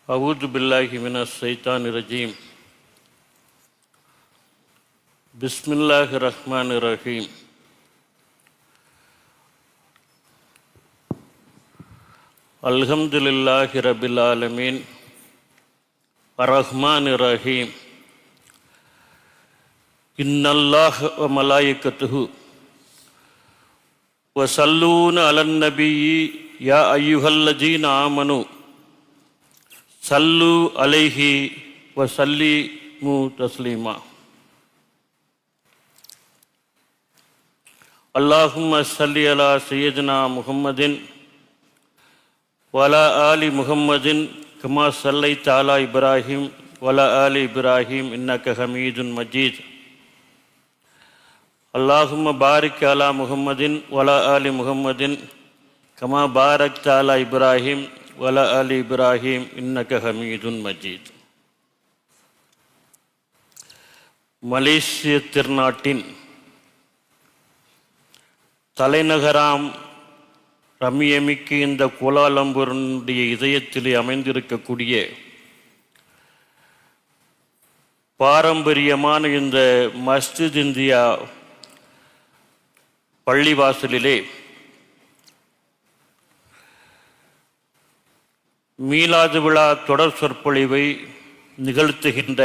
أعوذ بالله من الشيطان الرجيم بسم الله الرحمن الرحيم الحمد لله رب العالمين الرحمن الرحيم إن الله وملائكته وصلون على النبي يا أيها الذين آمنوا صلوا عليه وسلموا تسليما اللهم صل على سيدنا محمد وعلى آل محمد كما صليت على إبراهيم وعلى آل إبراهيم إنك حميد مجيد اللهم بارك على محمد وعلى آل محمد كما باركت على إبراهيم وعلى آل إبراهيم إنك حميد مجيد. மலேசிய திருநாட்டின் தலைநகராம் ரம்மியமிக்கு இந்த கோலாலம்பூருடைய இதயத்திலே அமைந்திருக்கக்கூடிய பாரம்பரியமான இந்த மஸ்ஜித் இந்தியா பள்ளிவாசலிலே மீலாது விழா தொடர் சொற்பொழிவை நிகழ்த்துகின்ற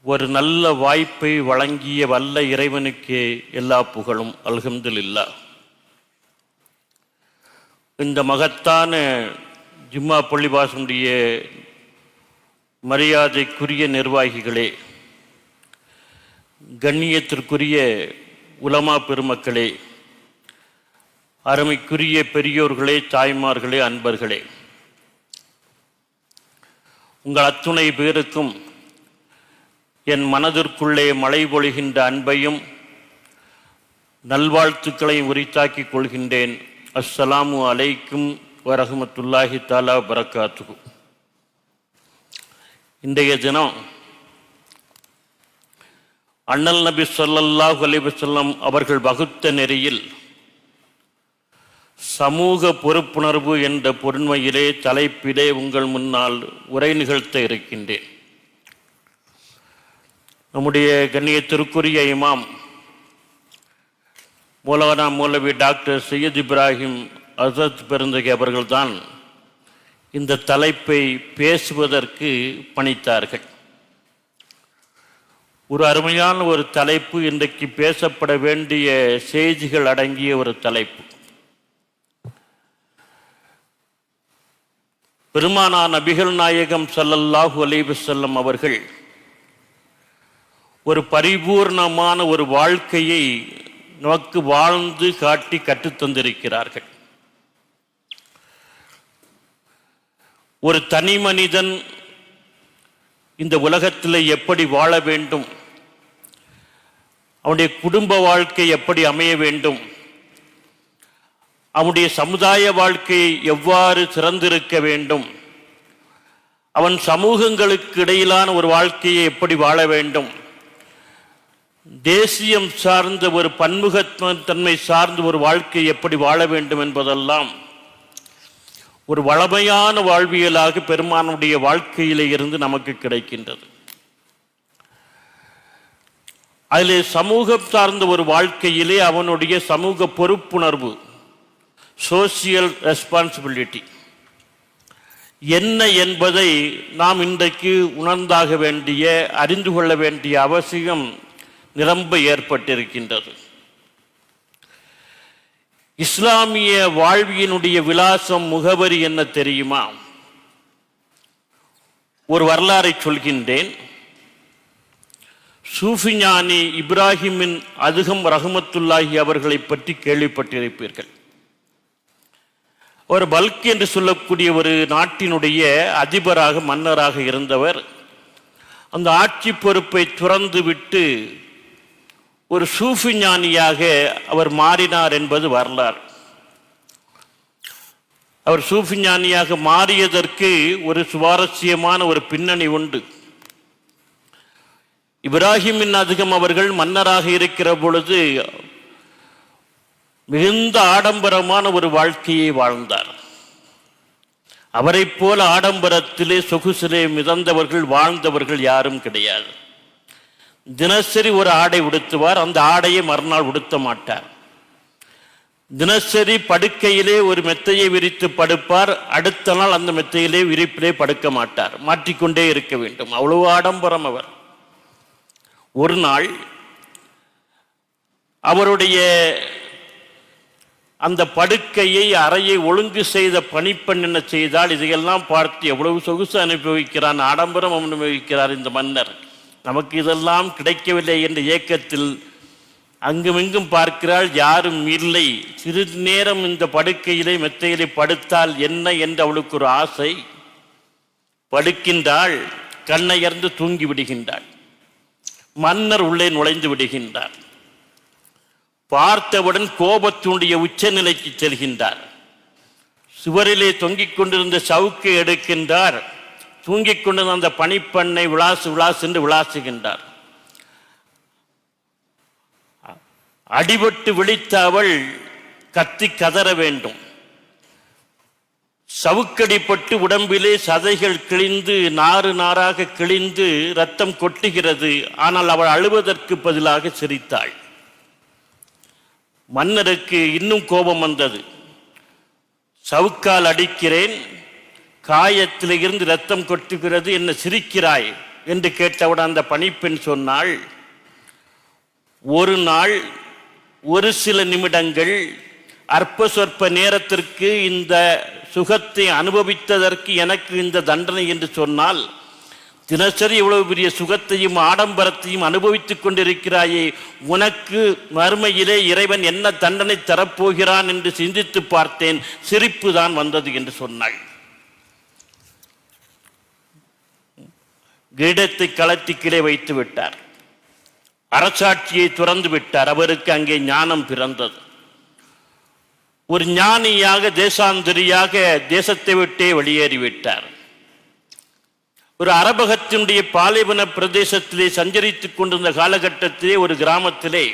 ஒரு நல்ல வாய்ப்பை வழங்கிய வல்ல இறைவனுக்கே எல்லா புகழும் அல்ஹம்துலில்லாஹ். இந்த மகத்தான ஜும்மா பள்ளிவாசனுடைய மரியாதைக்குரிய நிர்வாகிகளே, கண்ணியத்திற்குரிய உலமா பெருமக்களே, அருமைக்குரிய பெரியோர்களே, தாய்மார்களே, அன்பர்களே, உங்கள் அத்துணை பேருக்கும் என் மனதிற்குள்ளே மழை பொழிகின்ற அன்பையும் நல்வாழ்த்துக்களையும் உரித்தாக்கிக் கொள்கின்றேன். அஸ்ஸலாமு அலைக்கும் வரஹ்மத்துல்லாஹி தஆலா பரக்காத்துஹு. இன்றைய தினம் அண்ணல் நபி ஸல்லல்லாஹு அலைஹி வஸல்லம் அவர்கள் வகுத்த நெறியில் சமூக பொறுப்புணர்வு என்ற பொருண்மையிலே தலைப்பிலே உங்கள் முன்னால் உரை நிகழ்த்த இருக்கின்றேன். நம்முடைய கண்ணியத்திற்குரிய இமாம் மௌலானா மௌலவி டாக்டர் சையத் இப்ராஹிம் அசத் பெருந்தகை அவர்கள்தான் இந்த தலைப்பை பேசுவதற்கு பணித்தார்கள். ஒரு அருமையான ஒரு தலைப்பு, இன்றைக்கு பேசப்பட வேண்டிய செய்திகள் அடங்கிய ஒரு தலைப்பு. பெருமானா நபிகள் நாயகம் ஸல்லல்லாஹு அலைஹி வஸல்லம் அவர்கள் ஒரு பரிபூர்ணமான ஒரு வாழ்க்கையை நமக்கு வாழ்ந்து காட்டி கற்றுத்தந்திருக்கிறார்கள். ஒரு தனி மனிதன் இந்த உலகத்தில் எப்படி வாழ வேண்டும், அவனுடைய குடும்ப வாழ்க்கை எப்படி அமைய வேண்டும், அவனுடைய சமுதாய வாழ்க்கை எவ்வாறு சிறந்திருக்க வேண்டும், அவன் சமூகங்களுக்கு இடையிலான ஒரு வாழ்க்கையை எப்படி வாழ வேண்டும், தேசியம் சார்ந்த ஒரு பன்முகத்தன்மை சார்ந்த ஒரு வாழ்க்கை எப்படி வாழ வேண்டும் என்பதெல்லாம் ஒரு வளமையான வாழ்வியலாக பெருமானுடைய வாழ்க்கையிலே இருந்து நமக்கு கிடைக்கின்றது. அதிலே சமூகம் சார்ந்த ஒரு வாழ்க்கையிலே அவனுடைய சமூக பொறுப்புணர்வு, சோசியல் ரெஸ்பான்சிபிலிட்டி என்ன என்பதை நாம் இன்றைக்கு உணர்ந்தாக வேண்டிய, அறிந்து கொள்ள வேண்டிய அவசியம் நிரம்ப ஏற்பட்டிருக்கின்றது. இஸ்லாமிய வாழ்வியினுடைய விலாசம், முகவரி என்ன தெரியுமா? ஒரு வரலாறை சொல்கின்றேன். சூஃபி ஞானி இப்ராஹிமின் அதுகம் ரஹ்மத்துல்லாஹி அவர்களை பற்றி கேள்விப்பட்டிருப்பீர்கள். ஒரு பல்க் என்று சொல்லக்கூடிய ஒரு நாட்டினுடைய அதிபராக, மன்னராக இருந்தவர். அந்த ஆட்சி பொறுப்பை துறந்துவிட்டு ஒரு சூஃபி ஞானியாக அவர் மாறினார் என்பது வரலாறு. அவர் சூஃபி ஞானியாக மாறியதற்கு ஒரு சுவாரஸ்யமான ஒரு பின்னணி உண்டு. இப்ராஹிமின் அதுகம் அவர்கள் மன்னராக இருக்கிற பொழுது மிகுந்த ஆடம்பரமான ஒரு வாழ்க்கையை வாழ்ந்தார். அவரைப் போல ஆடம்பரத்திலே சொகுசிலே மிதந்தவர்கள் வாழ்ந்தவர்கள் யாரும் கிடையாது. தினசரி ஒரு ஆடை உடுத்துவார், அந்த ஆடையை மறுநாள் உடுத்த மாட்டார். தினசரி படுக்கையிலே ஒரு மெத்தையை விரித்து படுப்பார், அடுத்த நாள் அந்த மெத்தையிலே விரிப்பிலே படுக்க மாட்டார், மாற்றிக்கொண்டே இருக்க வேண்டும். அவ்வளவு ஆடம்பரம் அவர். ஒரு நாள் அவருடைய அந்த படுக்கையை அறையை ஒழுங்கு செய்த பணிப்பெண் என்ன செய்தால், இதையெல்லாம் பார்த்து எவ்வளவு சொகுசு அனுபவிக்கிறான், ஆடம்பரம் அனுபவிக்கிறார் இந்த மன்னர், நமக்கு இதெல்லாம் கிடைக்கவில்லை என்ற ஏக்கத்தில் அங்குமிங்கும் பார்க்கிறாள், யாரும் இல்லை. சிறிது நேரம் இந்த படுக்கையிலே மெத்தையிலே படுத்தால் என்ன என்று அவளுக்கு ஒரு ஆசை. படுக்கின்றாள், கண்ணையர்ந்து தூங்கி விடுகின்றாள். மன்னர் உள்ளே நுழைந்து விடுகின்றார். பார்த்தவுடன் கோபத்தினுடைய உச்சநிலைக்கு செல்கின்றார். சுவரிலே தொங்கிக் கொண்டிருந்த சவுக்கை எடுக்கின்றார். தூங்கிக் கொண்டிருந்த அந்த பணிப்பெண்ணை விளாசு விளாசு என்று விளாசுகின்றார். அடிபட்டு விழித்த அவள் கத்தி கதற வேண்டும். சவுக்கடிப்பட்டு உடம்பிலே சதைகள் கிழிந்து நாறு நாராக கிழிந்து ரத்தம் கொட்டுகிறது. ஆனால் அவள் அழுவதற்கு பதிலாக சிரித்தாள். மன்னருக்கு இன்னும் கோபம் வந்தது. சவுக்கால் அடிக்கிறேன், காயத்தில் இருந்து ரத்தம் கொட்டுகிறது, என்ன சிரிக்கிறாய் என்று கேட்டவுடன் அந்த பணிப்பெண் சொன்னாள், ஒரு நாள் ஒரு சில நிமிடங்கள் அற்ப சொற்ப நேரத்திற்கு இந்த சுகத்தை அனுபவித்ததற்கு எனக்கு இந்த தண்டனை என்று சொன்னால், தினசரி இவ்வளவு பெரிய சுகத்தையும் ஆடம்பரத்தையும் அனுபவித்துக் கொண்டிருக்கிறாயே, உனக்கு மறுமையிலே இறைவன் என்ன தண்டனை தரப்போகிறான் என்று சிந்தித்து பார்த்தேன், சிரிப்பு தான் வந்தது என்று சொன்னாள். கிரீடத்தை கலட்டி கீழே வைத்து விட்டார். அரசாட்சியை துறந்து விட்டார். அவருக்கு அங்கே ஞானம் பிறந்தது. ஒரு ஞானியாக தேசாந்தரியாக தேசத்தை விட்டே வெளியேறிவிட்டார். ஒரு அரபகத்தினுடைய பாலைவன பிரதேசத்திலே சஞ்சரித்துக் கொண்டிருந்த காலகட்டத்திலே ஒரு கிராமத்திலே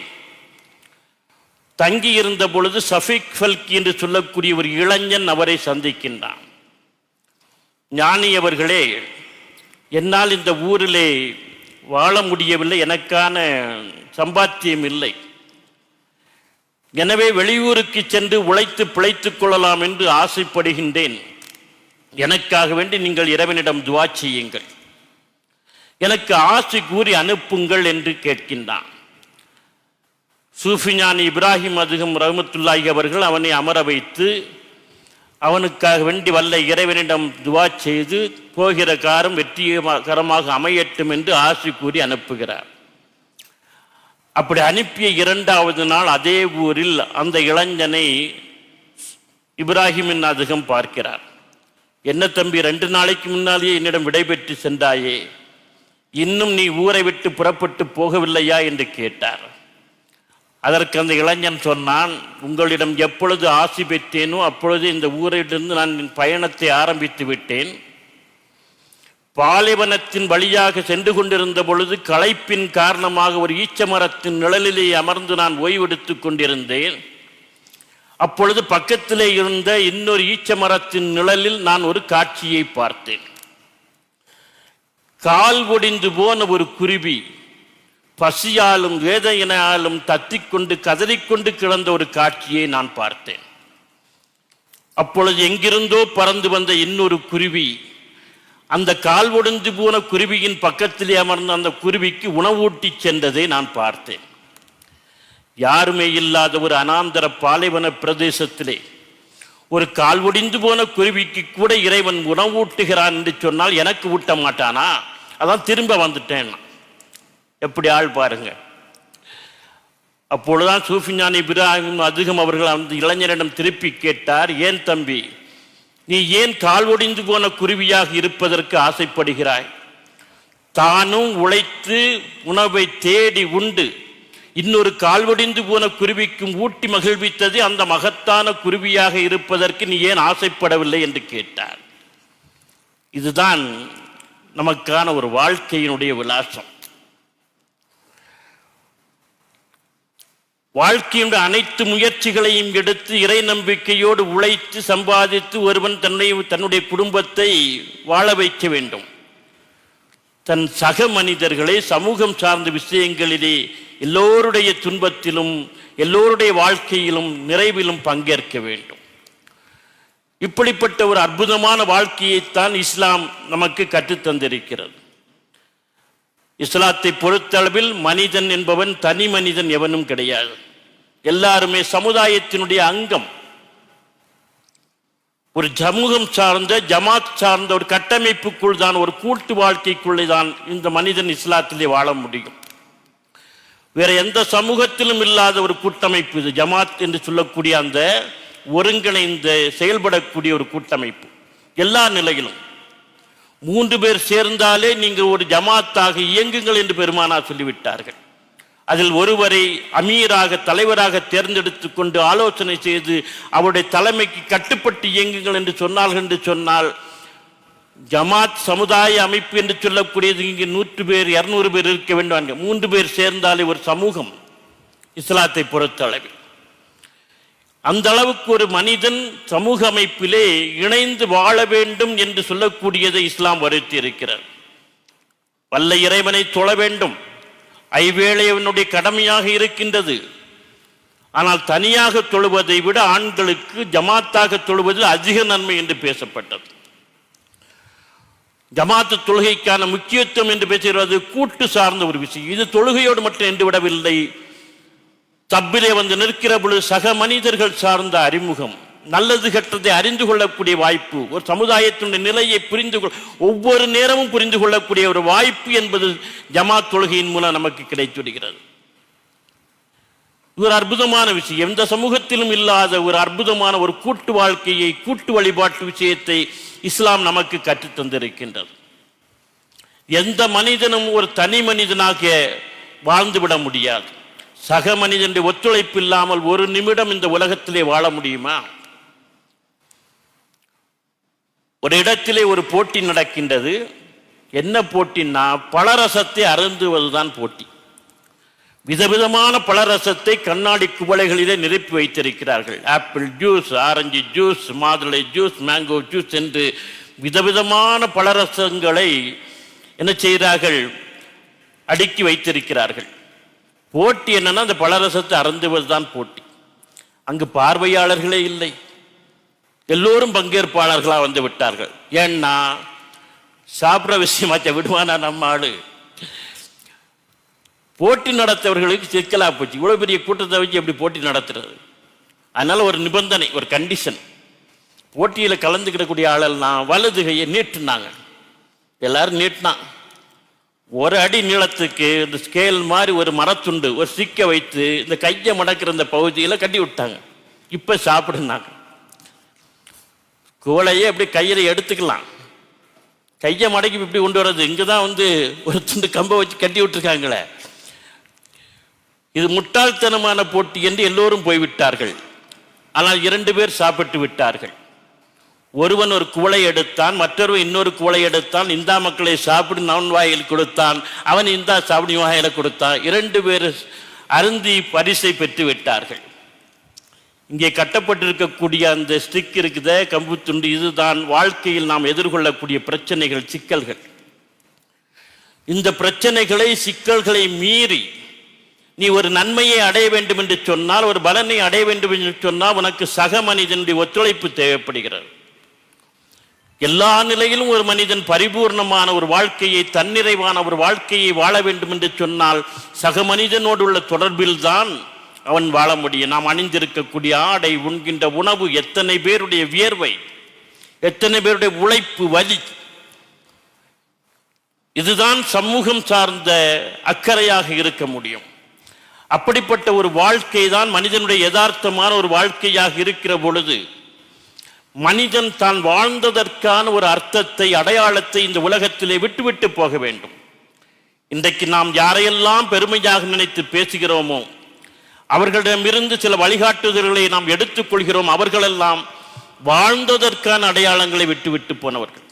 தங்கியிருந்த பொழுது சஃபீக் ஃபல்கி என்று சொல்லக்கூடிய ஒரு இளைஞன் அவரை சந்திக்கின்றான். ஞானி அவர்களே, என்னால் இந்த ஊரிலே வாழ முடியவில்லை, எனக்கான சம்பாத்தியம் இல்லை, எனவே வெளியூருக்கு சென்று உழைத்து பிழைத்துக் கொள்ளலாம் என்று ஆசைப்படுகின்றேன். எனக்காக வேண்டி நீங்கள் இறைவனிடம் துஆ செய்யுங்கள், எனக்கு ஆசை கூறி அனுப்புங்கள் என்று கேட்கின்றான். சூஃபிஞானி இப்ராஹிம் அதுகம் ரஹ்மத்துல்லாஹி அவர்கள் அவனை அமர வைத்து அவனுக்காக வேண்டி வல்ல இறைவனிடம் துஆ செய்து போகிற காரம் வெற்றிகரமாக அமையட்டும் என்று ஆசை கூறி அனுப்புகிறார். அப்படி அனுப்பிய 2வது நாள் அதே ஊரில் அந்த இளைஞனை இப்ராஹிமின் அதுகம் பார்க்கிறார். என்ன தம்பி, 2 நாளைக்கு முன்னாலேயே என்னிடம் விடைபெற்று சென்றாயே, இன்னும் நீ ஊரை விட்டு புறப்பட்டு போகவில்லையா என்று கேட்டார். அதற்கு அந்த இளைஞன் சொன்னான், உங்களிடம் எப்பொழுது ஆசி பெற்றேனோ அப்பொழுது இந்த ஊரிலிருந்து நான் என் பயணத்தை ஆரம்பித்து விட்டேன். பாலைவனத்தின் வழியாக சென்று கொண்டிருந்த பொழுது களைப்பின் காரணமாக ஒரு ஈச்ச மரத்தின் நிழலிலே அமர்ந்து நான் ஓய்வெடுத்துக் கொண்டிருந்தேன். அப்பொழுது பக்கத்திலே இருந்த இன்னொரு ஈச்ச மரத்தின் நிழலில் நான் ஒரு காட்சியை பார்த்தேன். கால் ஒடிந்து போன ஒரு குருவி பசியாலும் வேதனையாலும் தத்திக்கொண்டு கதறிக்கொண்டு கிடந்த ஒரு காட்சியை நான் பார்த்தேன். அப்பொழுது எங்கிருந்தோ பறந்து வந்த இன்னொரு குருவி அந்த கால் ஒடிந்து போன குருவியின் பக்கத்திலே அமர்ந்த அந்த குருவிக்கு உணவூட்டி சென்றதை நான் பார்த்தேன். யாருமே இல்லாத ஒரு அனாந்தர பாலைவன பிரதேசத்திலே ஒரு கால் ஒடிந்து போன குருவிக்கு கூட இறைவன் உணவூட்டுகிறான் என்று சொன்னால் எனக்கு ஊட்ட மாட்டானா? அதான் திரும்ப வந்துட்டேன். எப்படி ஆள் பாருங்க. அப்பொழுதுதான் சூஃபிஞானி இப்ராஹிம் அதுகம் அவர்கள் அந்த இளைஞரிடம் திருப்பி கேட்டார், ஏன் தம்பி, நீ ஏன் கால் ஒடிந்து போன குருவியாக இருப்பதற்கு ஆசைப்படுகிறாய்? தானும் உழைத்து உணவை தேடி உண்டு இன்னொரு கால் ஒடிந்து போன குருவிக்கும் ஊட்டி மகிழ்வித்தது அந்த மகத்தான குருவியாக இருப்பதற்கு நீ ஏன் ஆசைப்படவில்லை என்று கேட்டார். இதுதான் நமக்கான ஒரு வாழ்க்கையினுடைய விலாசம். வாழ்க்கையுடைய அனைத்து முயற்சிகளையும் எடுத்து இறை நம்பிக்கையோடு உழைத்து சம்பாதித்து ஒருவன் தன்னுடைய குடும்பத்தை வாழ வைக்க வேண்டும். தன் சக மனிதர்களை சமூகம் சார்ந்த விஷயங்களிலே எல்லோருடைய துன்பத்திலும் எல்லோருடைய வாழ்க்கையிலும் நிறைவிலும் பங்கேற்க வேண்டும். இப்படிப்பட்ட ஒரு அற்புதமான வாழ்க்கையைத்தான் இஸ்லாம் நமக்கு கற்றுத்தந்திருக்கிறது. இஸ்லாத்தை பொறுத்தளவில் மனிதன் என்பவன் தனி மனிதன் எவனும் கிடையாது. எல்லாருமே சமுதாயத்தினுடைய அங்கம். ஒரு சமூகம் சார்ந்த ஜமாத் சார்ந்த ஒரு கட்டமைப்புக்குள் தான், ஒரு கூட்டு வாழ்க்கைக்குள்ளே தான் இந்த மனிதன் இஸ்லாத்திலே வாழ முடியும். வேற எந்த சமூகத்திலும் இல்லாத ஒரு கூட்டமைப்பு இது. ஜமாத் என்று சொல்லக்கூடிய அந்த ஒருங்கிணைந்த செயல்படக்கூடிய ஒரு கூட்டமைப்பு. எல்லா நிலையிலும் 3 பேர் சேர்ந்தாலே நீங்கள் ஒரு ஜமாத்தாக இயங்குங்கள் என்று பெருமானார் சொல்லிவிட்டார்கள். அதில் ஒருவரை அமீராக தலைவராக தேர்ந்தெடுத்து கொண்டு ஆலோசனை செய்து அவருடைய தலைமைக்கு கட்டுப்பட்டு இயங்குங்கள் என்று சொன்னார்கள். என்று சொன்னால் ஜமாத் சமுதாய அமைப்பு என்று சொல்லக்கூடியது இங்கே 100 பேர் 200 பேர் இருக்க வேண்டும். 3 பேர் சேர்ந்தாலே ஒரு சமூகம் இஸ்லாத்தை பொறுத்த அளவில். அந்த அளவுக்கு ஒரு மனிதன் சமூக அமைப்பிலே இணைந்து வாழ வேண்டும் என்று சொல்லக்கூடியதை இஸ்லாம் வலியுறுத்தி இருக்கிறார். வல்ல இறைவனை தொழ வேண்டும், ஐவேளை அவனுடைய கடமையாக இருக்கின்றது. ஆனால் தனியாக தொழுவதை விட ஆண்களுக்கு ஜமாத்தாக தொழுவதில் அதிக நன்மை என்று பேசப்பட்டது. ஜமாத்து தொழுகைக்கான முக்கியத்துவம் என்று பேசுகிறது கூட்டு சார்ந்த ஒரு விஷயம். இது தொழுகையோடு மட்டும் என்று விடவில்லை. தப்பிலே வந்து நிற்கிற பொழுது சக மனிதர்கள் சார்ந்த அறிமுகம், நல்லது கெட்டதை அறிந்து கொள்ளக்கூடிய வாய்ப்பு, ஒரு சமுதாயத்தினுடைய நிலையை ஒவ்வொரு நேரமும் புரிந்து கொள்ளக்கூடிய ஒரு வாய்ப்பு என்பது ஜமாத் தொழுகையின் மூலம் நமக்கு கிடைத்துவிடுகிறது. ஒரு அற்புதமான விஷயம். எந்த சமூகத்திலும் இல்லாத ஒரு அற்புதமான ஒரு கூட்டு வாழ்க்கையை, கூட்டு வழிபாட்டு விஷயத்தை இஸ்லாம் நமக்கு கற்றுத் தந்திருக்கின்றது. எந்த மனிதனும் ஒரு தனி மனிதனாக வாழ்ந்துவிட முடியாது. சக மனிதனுடைய ஒத்துழைப்பு இல்லாமல் ஒரு நிமிடம் இந்த உலகத்திலே வாழ முடியுமா? ஒரு இடத்திலே ஒரு போட்டி நடக்கின்றது. என்ன போட்டின்னா, பழரசத்தை அருந்துவதுதான் போட்டி. விதவிதமான பழரசத்தை கண்ணாடி குவளைகளிலே நிரப்பி வைத்திருக்கிறார்கள். ஆப்பிள் ஜூஸ், ஆரஞ்சு ஜூஸ், மாதுளை ஜூஸ், மேங்கோ ஜூஸ் என்று விதவிதமான பழரசங்களை என்ன செய்கிறார்கள், அடுக்கி வைத்திருக்கிறார்கள். போட்டி என்னன்னா, அந்த பழரசத்தை அருந்துவதுதான் போட்டி. அங்கு பார்வையாளர்களே இல்லை, எல்லோரும் பங்கேற்பாளர்களாக வந்து விட்டார்கள். ஏன்னா சாப்பிட்ற விஷயமாச்ச விடுவானா நம்ம ஆளு? போட்டி நடத்தவர்களுக்கு சிக்கலா போச்சு. இவ்வளவு பெரிய கூட்டத்தை வச்சு எப்படி போட்டி நடத்துறது? அதனால ஒரு நிபந்தனை, ஒரு கண்டிஷன். போட்டியில் கலந்துக்கிடக்கூடிய ஆளெல்லாம் வலது கையை நீட்டுனாங்க. எல்லாரும் நீட்டினான். ஒரு அடி நீளத்துக்கு இந்த ஸ்கேல் மாதிரி ஒரு மரத்துண்டு, ஒரு சிக்க வைத்து இந்த கையை மடக்கிற இந்த பகுதியில் கட்டி விட்டாங்க. இப்போ சாப்பிடுனாங்க. கோலையே அப்படி கையில் எடுத்துக்கலாம். கையை மடக்கி இப்படி கொண்டு வர்றது, இங்கே தான் வந்து ஒரு துண்டு கம்பை வச்சு கட்டி விட்டுருக்காங்களே. இது முட்டாள்தனமான போட்டி என்று எல்லோரும் போய்விட்டார்கள். ஆனால் 2 பேர் சாப்பிட்டு விட்டார்கள். ஒருவன் ஒரு குவளை எடுத்தான், மற்றொருவன் இன்னொரு குவளை எடுத்தான். இந்தா மக்களை சாப்பிடு நான் வாயில் கொடுத்தான், அவன் இந்தா சாப்பிடு வாயில கொடுத்தான். 2 பேர் அருந்தி பரிசை பெற்று விட்டார்கள். இங்கே கட்டப்பட்டிருக்கக்கூடிய அந்த ஸ்டிக் இருக்குத கம்பு துண்டு, இதுதான் வாழ்க்கையில் நாம் எதிர்கொள்ளக்கூடிய பிரச்சனைகள், சிக்கல்கள். இந்த பிரச்சனைகளை சிக்கல்களை மீறி நீ ஒரு நன்மையை அடைய வேண்டும் என்று சொன்னால், ஒரு பலனை அடைய வேண்டும் என்று சொன்னால் உனக்கு சக மனிதனுடைய ஒத்துழைப்பு தேவைப்படுகிறது. எல்லா நிலையிலும் ஒரு மனிதன் பரிபூர்ணமான ஒரு வாழ்க்கையை, தன்னிறைவான ஒரு வாழ்க்கையை வாழ வேண்டும் என்று சொன்னால் சக மனிதனோடு உள்ள தொடர்பில் தான் அவன் வாழ முடியும். நாம் அணிந்திருக்கக்கூடிய ஆடை, உண்கின்ற உணவு, எத்தனை பேருடைய வியர்வை, எத்தனை பேருடைய உழைப்பு, வலி, இதுதான் சமூகம் சார்ந்த அக்கறையாக இருக்க முடியும். அப்படிப்பட்ட ஒரு வாழ்க்கை தான் மனிதனுடைய யதார்த்தமான ஒரு வாழ்க்கையாக இருக்கிற பொழுது மனிதன் தான் வாழ்ந்ததற்கான ஒரு அர்த்தத்தை, அடையாளத்தை இந்த உலகத்திலே விட்டுவிட்டு போக வேண்டும். இன்றைக்கு நாம் யாரையெல்லாம் பெருமையாக நினைத்து பேசுகிறோமோ அவர்களிடமிருந்து சில வழிகாட்டுதல்களை நாம் எடுத்துக்கொள்கிறோம். அவர்களெல்லாம் வாழ்ந்ததற்கான அடையாளங்களை விட்டுவிட்டு போனவர்கள்.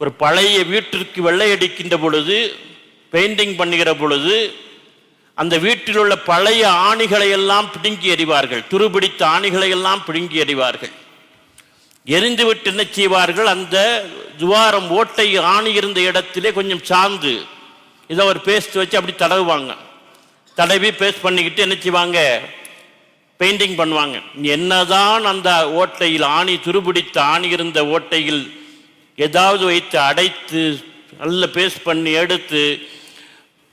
ஒரு பழைய வீட்டிற்கு வெள்ளை அடிக்கின்ற பொழுது, பெயிண்டிங் பண்ணுகிற பொழுது அந்த வீட்டில் உள்ள பழைய ஆணிகளை எல்லாம் பிடுங்கி எறிவார்கள். துருபிடித்த ஆணிகளை எல்லாம் பிடுங்கி எறிவார்கள். எரிந்துவிட்டு என்ன செய்வார்கள், அந்த துவாரம் ஓட்டை ஆணி இருந்த இடத்திலே கொஞ்சம் சாந்து இதை ஒரு பேஸ்ட் வச்சு அப்படி தடவுவாங்க. தடவி பேஸ்ட் பண்ணிக்கிட்டு என்ன செய்வாங்க, பெயிண்டிங் பண்ணுவாங்க. என்னதான் அந்த ஓட்டையில் ஆணி துருபிடித்த ஆணி இருந்த ஓட்டையில் ஏதாவது வைத்து அடைத்து நல்ல பேஸ்ட் பண்ணி எடுத்து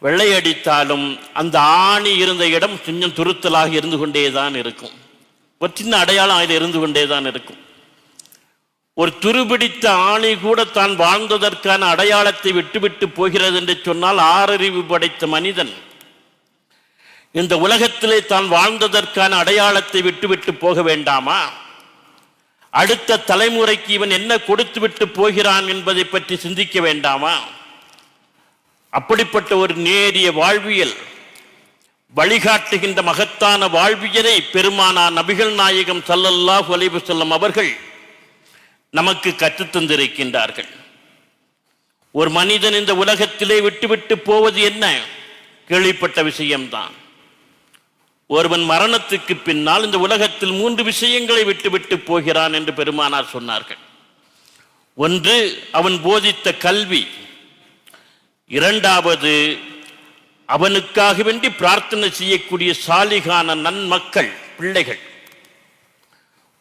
வெள்ளையடித்தாலும் அந்த ஆணி இருந்த இடம் கொஞ்சம் துருத்தலாக இருந்து கொண்டே தான் இருக்கும். ஒரு சின்ன அடையாளம் அதில் இருந்து கொண்டே தான் இருக்கும். ஒரு துருபிடித்த ஆணி கூட தான் வாழ்ந்ததற்கான அடையாளத்தை விட்டுவிட்டு போகிறது என்று சொன்னால், ஆறறிவு படைத்த மனிதன் இந்த உலகத்திலே தான் வாழ்ந்ததற்கான அடையாளத்தை விட்டுவிட்டு போக வேண்டாமா? அடுத்த தலைமுறைக்கு இவன் என்ன கொடுத்து விட்டு போகிறான் என்பதை பற்றி சிந்திக்க வேண்டாமா? அப்படிப்பட்ட ஒரு நேரிய வாழ்வியல், வழிகாட்டுகின்ற மகத்தான வாழ்வியலை பெருமானார் நபிகள் நாயகம் ஸல்லல்லாஹு அலைஹி வஸல்லம் அவர்கள் நமக்கு கற்றுத்தந்திருக்கின்றார்கள். ஒரு மனிதன் இந்த உலகத்திலே விட்டுவிட்டு போவது என்ன? கேள்விப்பட்ட விஷயம்தான். ஒருவன் மரணத்துக்கு பின்னால் இந்த உலகத்தில் 3 விஷயங்களை விட்டுவிட்டு போகிறான் என்று பெருமானார் சொன்னார்கள். ஒன்று, அவன் போதித்த கல்வி. இரண்டாவது, அவனுக்காக வேண்டி பிரார்த்தனை செய்யக்கூடிய சாலிகான நன்மக்கள், பிள்ளைகள்.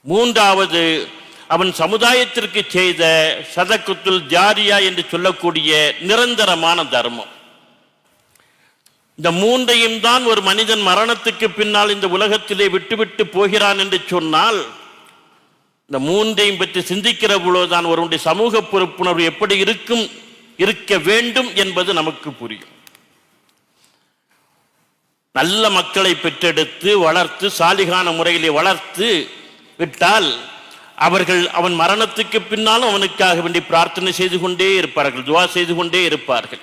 மூன்றாவது, அவன் சமுதாயத்திற்கு செய்த சதகத்துல் ஜாரியா என்று சொல்லக்கூடிய நிரந்தரமான தர்மம். இந்த 3ஐயும் தான் ஒரு மனிதன் மரணத்துக்கு பின்னால் இந்த உலகத்திலே விட்டுவிட்டு போகிறான் என்று சொன்னால், இந்த 3ஐயும் பற்றி சிந்திக்கிற பொழுதுதான் ஒருவனுடைய சமூக பொறுப்புணர்வு எப்படி இருக்க வேண்டும் என்பது நமக்கு புரியும். நல்ல மக்களை பெற்றெடுத்து வளர்த்து சாலிகான முறையிலே வளர்த்து விட்டால் அவன் மரணத்துக்கு பின்னாலும் அவனுக்காக வேண்டி பிரார்த்தனை செய்து கொண்டே இருப்பார்கள், துவா செய்து கொண்டே இருப்பார்கள்.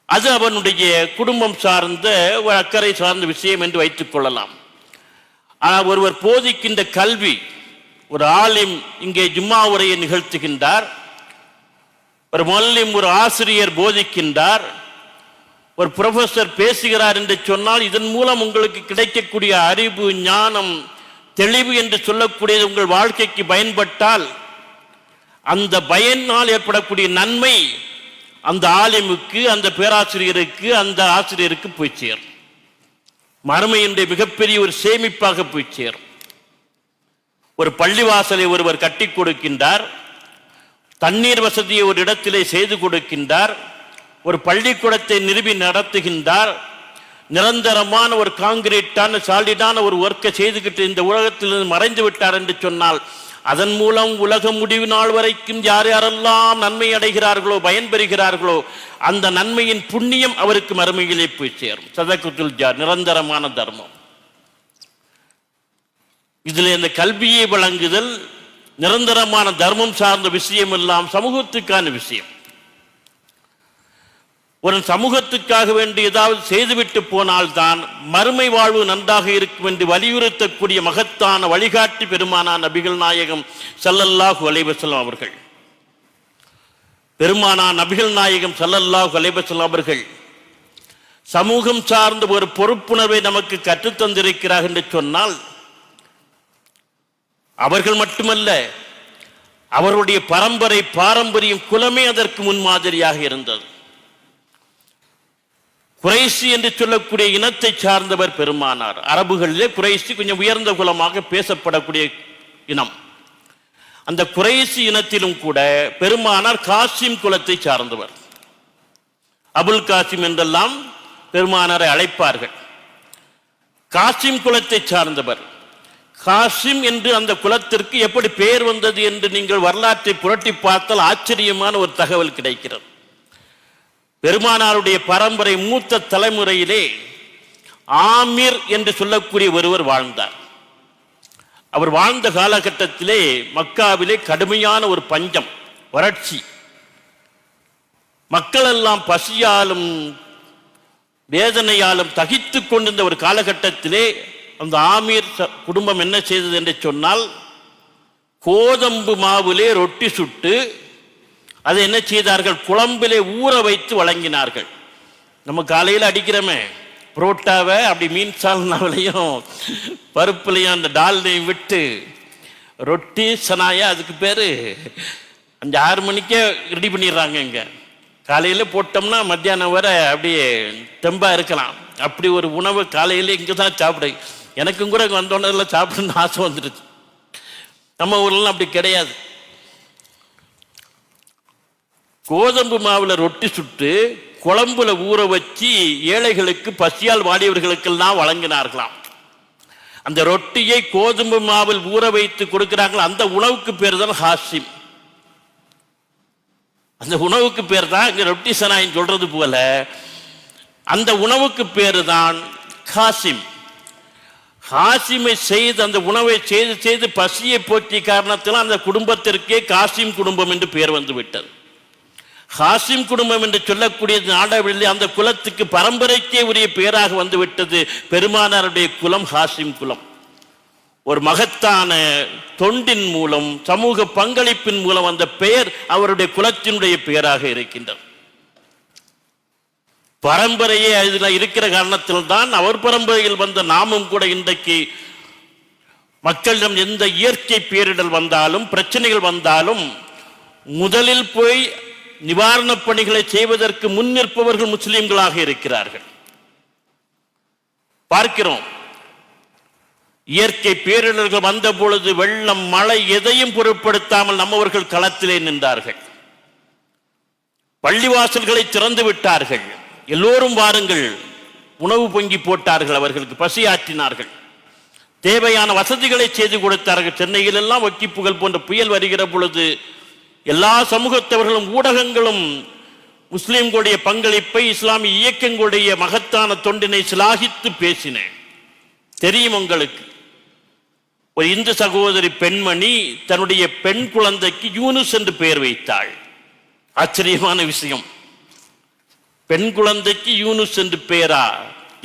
அது அவனுடைய குடும்பம் சார்ந்த ஒரு அக்கறை சார்ந்த விஷயம் என்று வைத்துக் கொள்ளலாம். ஆனால் ஒருவர் போதிக்கின்ற கல்வி, ஒரு ஆலிம் இங்கே ஜும்மா உரையை நிகழ்த்துகின்றார், ஒரு முஅல்லிம் ஒரு ஆசிரியர் போதிக்கின்றார், ஒரு புரொஃபசர் பேசுகிறார் என்று சொன்னால், இதன் மூலம் உங்களுக்கு கிடைக்கக்கூடிய அறிவு, ஞானம், தெளிவு என்று சொல்லக்கூடியது உங்கள் வாழ்க்கைக்கு பயன்பட்டால், அந்த பயனால் ஏற்படக்கூடிய நன்மை அந்த ஆலிமுக்கு, அந்த பேராசிரியருக்கு, அந்த ஆசிரியருக்கு போய் சேரும். மறுமையினுடைய மிகப்பெரிய ஒரு சேமிப்பாக போய் சேரும். ஒரு பள்ளிவாசலை ஒருவர் கட்டி கொடுக்கின்றார், தண்ணீர் வசதியை ஒரு இடத்திலே செய்து கொடுக்கின்றார், ஒரு பள்ளிக்கூடத்தை நிறுவி நடத்துகின்றார், நிரந்தரமான ஒரு காங்கிரீட்டான சாலிடான ஒரு ஒர்க்கை செய்துகிட்டு இந்த உலகத்திலிருந்து மறைந்து விட்டார் என்று சொன்னால், அதன் மூலம் உலக முடிவு நாள் வரைக்கும் யார் யாரெல்லாம் நன்மை அடைகிறார்களோ, பயன்பெறுகிறார்களோ, அந்த நன்மையின் புண்ணியம் அவருக்கு மறுமையிலே போய் சேரும். சதகத்துல் ஜார், நிரந்தரமான தர்மம். இதில் இந்த கல்வியை வழங்குதல், நிரந்தரமான தர்மம் சார்ந்த விஷயம் எல்லாம் சமூகத்துக்கான விஷயம். ஒரு சமூகத்துக்காக வேண்டி ஏதாவது செய்துவிட்டு போனால்தான் மறுமை வாழ்வு நன்றாக இருக்கும் என்று வலியுறுத்தக்கூடிய மகத்தான வழிகாட்டி பெருமானார் நபிகள் நாயகம் ஸல்லல்லாஹு அலைஹி வஸல்லம் அவர்கள். பெருமானார் நபிகள் நாயகம் ஸல்லல்லாஹு அலைஹி வஸல்லம் அவர்கள் சமூகம் சார்ந்த ஒரு பொறுப்புணர்வை நமக்கு கற்றுத்தந்திருக்கிறார்கள் என்று சொன்னால், அவர்கள் மட்டுமல்ல, அவருடைய பாரம்பரியம் குலமே அதற்கு முன்மாதிரியாக இருந்தது. குறைசி என்று சொல்லக்கூடிய இனத்தை சார்ந்தவர் பெருமானார். அரபுகளிலே குறைசி கொஞ்சம் உயர்ந்த குலமாக பேசப்படக்கூடிய இனம். அந்த குறைசி இனத்திலும் கூட பெருமானார் காசிம் குலத்தை சார்ந்தவர். அபுல் காசிம் என்றெல்லாம் பெருமானாரை அழைப்பார்கள். காசிம் குலத்தை சார்ந்தவர். காசிம் என்று அந்த குலத்திற்கு எப்படி பெயர் வந்தது என்று நீங்கள் வரலாற்றை புரட்டி பார்த்தால் ஆச்சரியமான ஒரு தகவல் கிடைக்கிறது. பெருமானாருடைய பரம்பரை மூத்த தலைமுறையிலே ஆமிர் என்று சொல்லக்கூடிய ஒருவர் வாழ்ந்தார். அவர் வாழ்ந்த காலகட்டத்திலே மக்காவிலே கடுமையான ஒரு பஞ்சம், வறட்சி, மக்கள் எல்லாம் பசியாலும் வேதனையாலும் தகித்து கொண்டிருந்த ஒரு காலகட்டத்திலே அந்த ஆமீர் குடும்பம் என்ன செய்தது என்று சொன்னால், கோதம்பு மாவிலே ரொட்டி சுட்டு அதை என்ன செய்தார்கள், குழம்பிலே ஊற வைத்து வழங்கினார்கள். நம்ம காலையில் அடிக்கிறோமே புரோட்டாவை அப்படி மீன் சால்னாவிலையும் பருப்புலையும் அந்த டால்லையும் விட்டு ரொட்டி சனாயா, அதுக்கு பேர் 5-6 மணிக்கே ரெடி பண்ணிடுறாங்க. இங்கே காலையில் போட்டோம்னா மத்தியானம் வரை அப்படியே தெம்பாக இருக்கலாம். அப்படி ஒரு உணவு காலையில் இங்கே தான் சாப்பிடு. எனக்கும் கூட இங்கே வந்தோன்னதில் சாப்பிடணும்னு ஆசை வந்துடுச்சு. நம்ம ஊர்லாம் அப்படி கிடையாது. கோதம்பு மாவில் ரொட்டி சுட்டு குழம்புல ஊற வச்சு ஏழைகளுக்கு பசியால் வாடியவர்களுக்கெல்லாம் வழங்கினார்களாம். அந்த ரொட்டியை கோதுமை மாவில் ஊற வைத்து கொடுக்கிறார்கள். அந்த உணவுக்கு பேர் தான் ஹாசிம். அந்த உணவுக்கு பேர் தான் இங்க ரொட்டி சனாயின் சொல்றது போல அந்த உணவுக்கு பேர் தான் ஹாசிம். ஹாசிமை செய்து அந்த உணவை செய்து செய்து பசியை போற்றிய காரணத்தில் அந்த குடும்பத்திற்கே காசிம் குடும்பம் என்று பெயர் வந்து விட்டது. ஹாசிம் குடும்பம் என்று சொல்லக்கூடிய நாடவில் அந்த குலத்துக்கு பரம்பரைக்கே உரிய பெயராக வந்து விட்டது. பெருமானாருடைய குலம் ஹாசிம் குலம். ஒரு மகத்தான தொண்டின் மூலம், சமூக பங்களிப்பின் மூலம் அந்த பெயர் அவருடைய குலத்தினுடைய பெயராக இருக்கின்றது. பரம்பரையே அதில் இருக்கிற காரணத்தில் தான் அவர் பரம்பரையில் வந்த நாமும் கூட இன்றைக்கு மக்களிடம் எந்த இயற்கை பேரிடர் வந்தாலும் பிரச்சனைகள் வந்தாலும் முதலில் போய் நிவாரணப் பணிகளை செய்வதற்கு முன்னிற்பவர்கள் முஸ்லிம்களாக இருக்கிறார்கள். பார்க்கிறோம், இயற்கை பேரிடர்கள் வந்த பொழுது வெள்ளம் மழை எதையும் பொருட்படுத்தாமல் நம்மவர்கள் களத்திலே நின்றார்கள். பள்ளிவாசல்களை திறந்து விட்டார்கள். எல்லோரும் வாருங்கள், உணவு பொங்கி போட்டார்கள், அவர்களுக்கு பசியாற்றினார்கள், தேவையான வசதிகளை செய்து கொடுத்தார்கள். சென்னையில் எல்லாம் ஒக்கி புகழ் போன்ற புயல் வருகிற பொழுது எல்லா சமூகத்தவர்களும் ஊடகங்களும் முஸ்லிம்களுடைய பங்களிப்பை, இஸ்லாமிய இயக்கங்களுடைய மகத்தான தொண்டினை சிலாகித்து பேசினேன். தெரியும் உங்களுக்கு, ஒரு இந்து சகோதரி பெண்மணி தன்னுடைய பெண் குழந்தைக்கு யூனுஸ் என்று பெயர் வைத்தாள். ஆச்சரியமான விஷயம். பெண் குழந்தைக்கு யூனுஸ் என்று பெயரா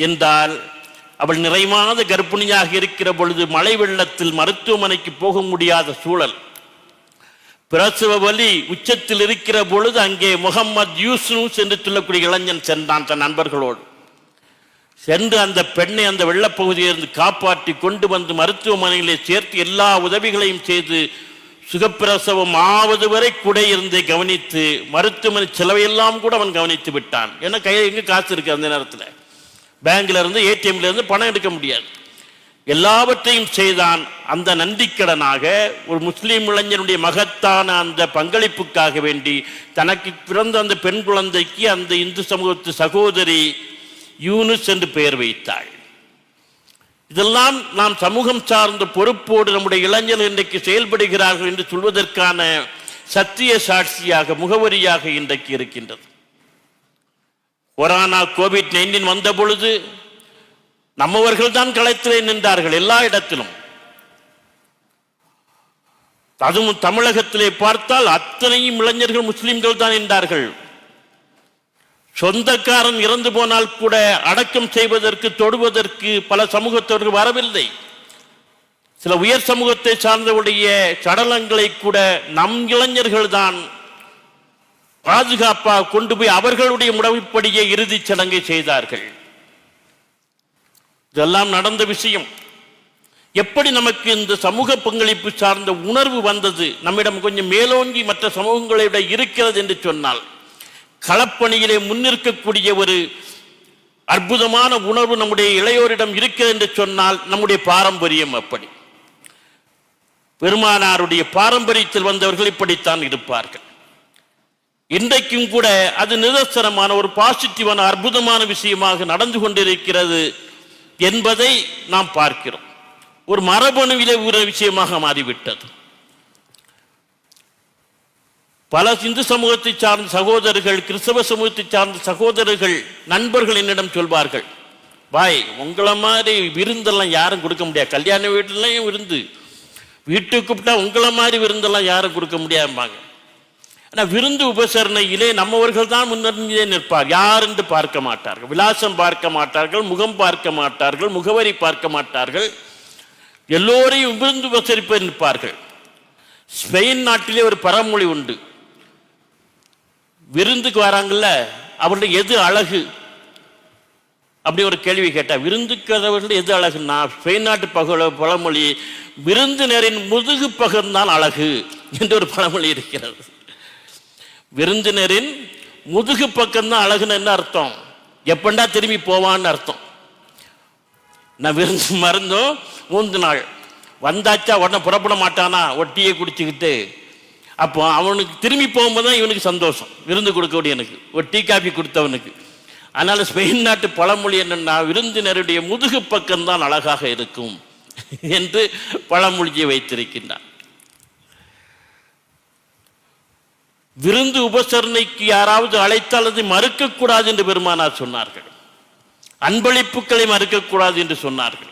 என்றால், அவள் நிறைமாத கர்ப்பிணியாக இருக்கிற பொழுது மழை வெள்ளத்தில் மருத்துவமனைக்கு போக முடியாத சூழல், பிரசவ வலி உச்சத்தில் இருக்கிற பொழுது அங்கே முகம்மது யூசுஸ் என்று சொல்லக்கூடிய இளைஞன் சென்றான் தன் நண்பர்களோடு. சென்று அந்த பெண்ணை அந்த வெள்ளப்பகுதியிலிருந்து காப்பாற்றி கொண்டு வந்து மருத்துவமனையிலே சேர்த்து எல்லா உதவிகளையும் செய்து சுகப்பிரசவம் ஆவது வரை கூட இருந்து கவனித்து மருத்துவமனை செலவையெல்லாம் கூட அவன் கவனித்து விட்டான். ஏன்னா கையில் எங்கே காசு இருக்கு, அந்த நேரத்தில் பேங்க்ல இருந்து ஏடிஎம்ல இருந்து பணம் எடுக்க முடியாது. எல்லாவற்றையும் செய்தான். அந்த நன்றிக்கடனாக ஒரு முஸ்லீம் இளைஞனுடைய மகத்தான அந்த பங்களிப்புக்காக வேண்டி தனக்கு பிறந்த அந்த பெண் குழந்தைக்கு அந்த இந்து சமூகத்து சகோதரி யூனுஸ் என்று பெயர் வைத்தாள். இதெல்லாம் நாம் சமூகம் சார்ந்த பொறுப்போடு நம்முடைய இளைஞர்கள் இன்றைக்கு செயல்படுகிறார்கள் என்று சொல்வதற்கான சத்திய சாட்சியாக, முகவரியாக இன்றைக்கு இருக்கின்றது. கொரோனா கோவிட்-19 வந்த பொழுது நம்மவர்கள் தான் களத்திலே நின்றார்கள் எல்லா இடத்திலும். அதுவும் தமிழகத்திலே பார்த்தால் அத்தனையும் இளைஞர்கள் முஸ்லிம்கள் தான் நின்றார்கள். சொந்தக்காரன் இறந்து போனால் கூட அடக்கம் செய்வதற்கு, தொடுவதற்கு பல சமூகத்தவர்கள் வரவில்லை. சில உயர் சமூகத்தை சார்ந்தவுடைய சடலங்களை கூட நம் இளைஞர்கள் தான் பாதுகாப்பாக கொண்டு போய் அவர்களுடைய முறைப்படியே இறுதிச் சடங்கை செய்தார்கள். இதெல்லாம் நடந்த விஷயம். எப்படி நமக்கு இந்த சமூக பங்களிப்பு சார்ந்த உணர்வு வந்தது, நம்மிடம் கொஞ்சம் மேலோங்கி மற்ற சமூகங்களை விட இருக்கிறது என்று சொன்னால், களப்பணியிலே முன்னிற்கக்கூடிய ஒரு அற்புதமான உணர்வு நம்முடைய இளையோரிடம் இருக்கிறது என்று சொன்னால் நம்முடைய பாரம்பரியம் அப்படி. பெருமானாருடைய பாரம்பரியத்தில் வந்தவர்கள் இப்படித்தான் இருப்பார்கள். இன்றைக்கும் கூட அது நிதர்சனமான ஒரு பாசிட்டிவான அற்புதமான விஷயமாக நடந்து கொண்டிருக்கிறது என்பதை நாம் பார்க்கிறோம். ஒரு மரபணுவிலே ஒரு விஷயமாக மாறிவிட்டது. பல இந்து சமூகத்தை சார்ந்த சகோதரர்கள், கிறிஸ்தவ சமூகத்தை சார்ந்த சகோதரர்கள், நண்பர்கள் என்னிடம் சொல்வார்கள், பாய் உங்களை மாதிரி விருந்தெல்லாம் யாரும் கொடுக்க முடியாது, கல்யாண வீட்டுலையும் விருந்து, வீட்டுக்கு கூப்பிட்டா உங்களை மாதிரி விருந்தெல்லாம் யாரும் கொடுக்க முடியாதும்பாங்க. ஆனால் விருந்து உபசரணையிலே நம்மவர்கள் தான் முன்னே நிற்பார். யார் என்று பார்க்க மாட்டார்கள், விலாசம் பார்க்க மாட்டார்கள், முகம் பார்க்க மாட்டார்கள், முகவரி பார்க்க மாட்டார்கள், எல்லோரையும் விருந்து உபசரிப்ப நிற்பார்கள். ஸ்பெயின் நாட்டிலே ஒரு பழமொழி உண்டு, விருந்துக்கு வராங்கல்ல அவர்களுக்கு எது அழகு, அப்படி ஒரு கேள்வி கேட்டா, விருந்துக்கிறவர்கள் எது அழகுன்னா, ஸ்பெயின் நாட்டு பழமொழி விருந்தினரின் முதுகு பகர்ந்தான் அழகு என்று ஒரு பழமொழி இருக்கிறது. விருந்தினரின் முதுகு பக்கம்தான் அழகுன்னு என்ன அர்த்தம்? எப்பண்டா திரும்பி போவான்னு அர்த்தம். நான் விருந்து மருந்தும் 3 நாள் வந்தாச்சா உடனே புறப்பட மாட்டானா ஒட்டியை குடிச்சுக்கிட்டு. அப்போ அவனுக்கு திரும்பி போகும்போது தான் இவனுக்கு சந்தோஷம், விருந்து கொடுக்கக்கூடிய எனக்கு ஒரு டீ காஃபி கொடுத்தவனுக்கு. அதனால ஸ்பெயின் நாட்டு பழமொழி என்னன்னா, விருந்தினருடைய முதுகு பக்கம்தான் அழகாக இருக்கும் என்று பழமொழியை வைத்திருக்கின்றான். விருந்து உபசரணைக்கு யாராவது அழைத்தால் அதை மறுக்கக்கூடாது என்று பெருமானார் சொன்னார்கள். அன்பளிப்புகளை மறுக்கக்கூடாது என்று சொன்னார்கள்.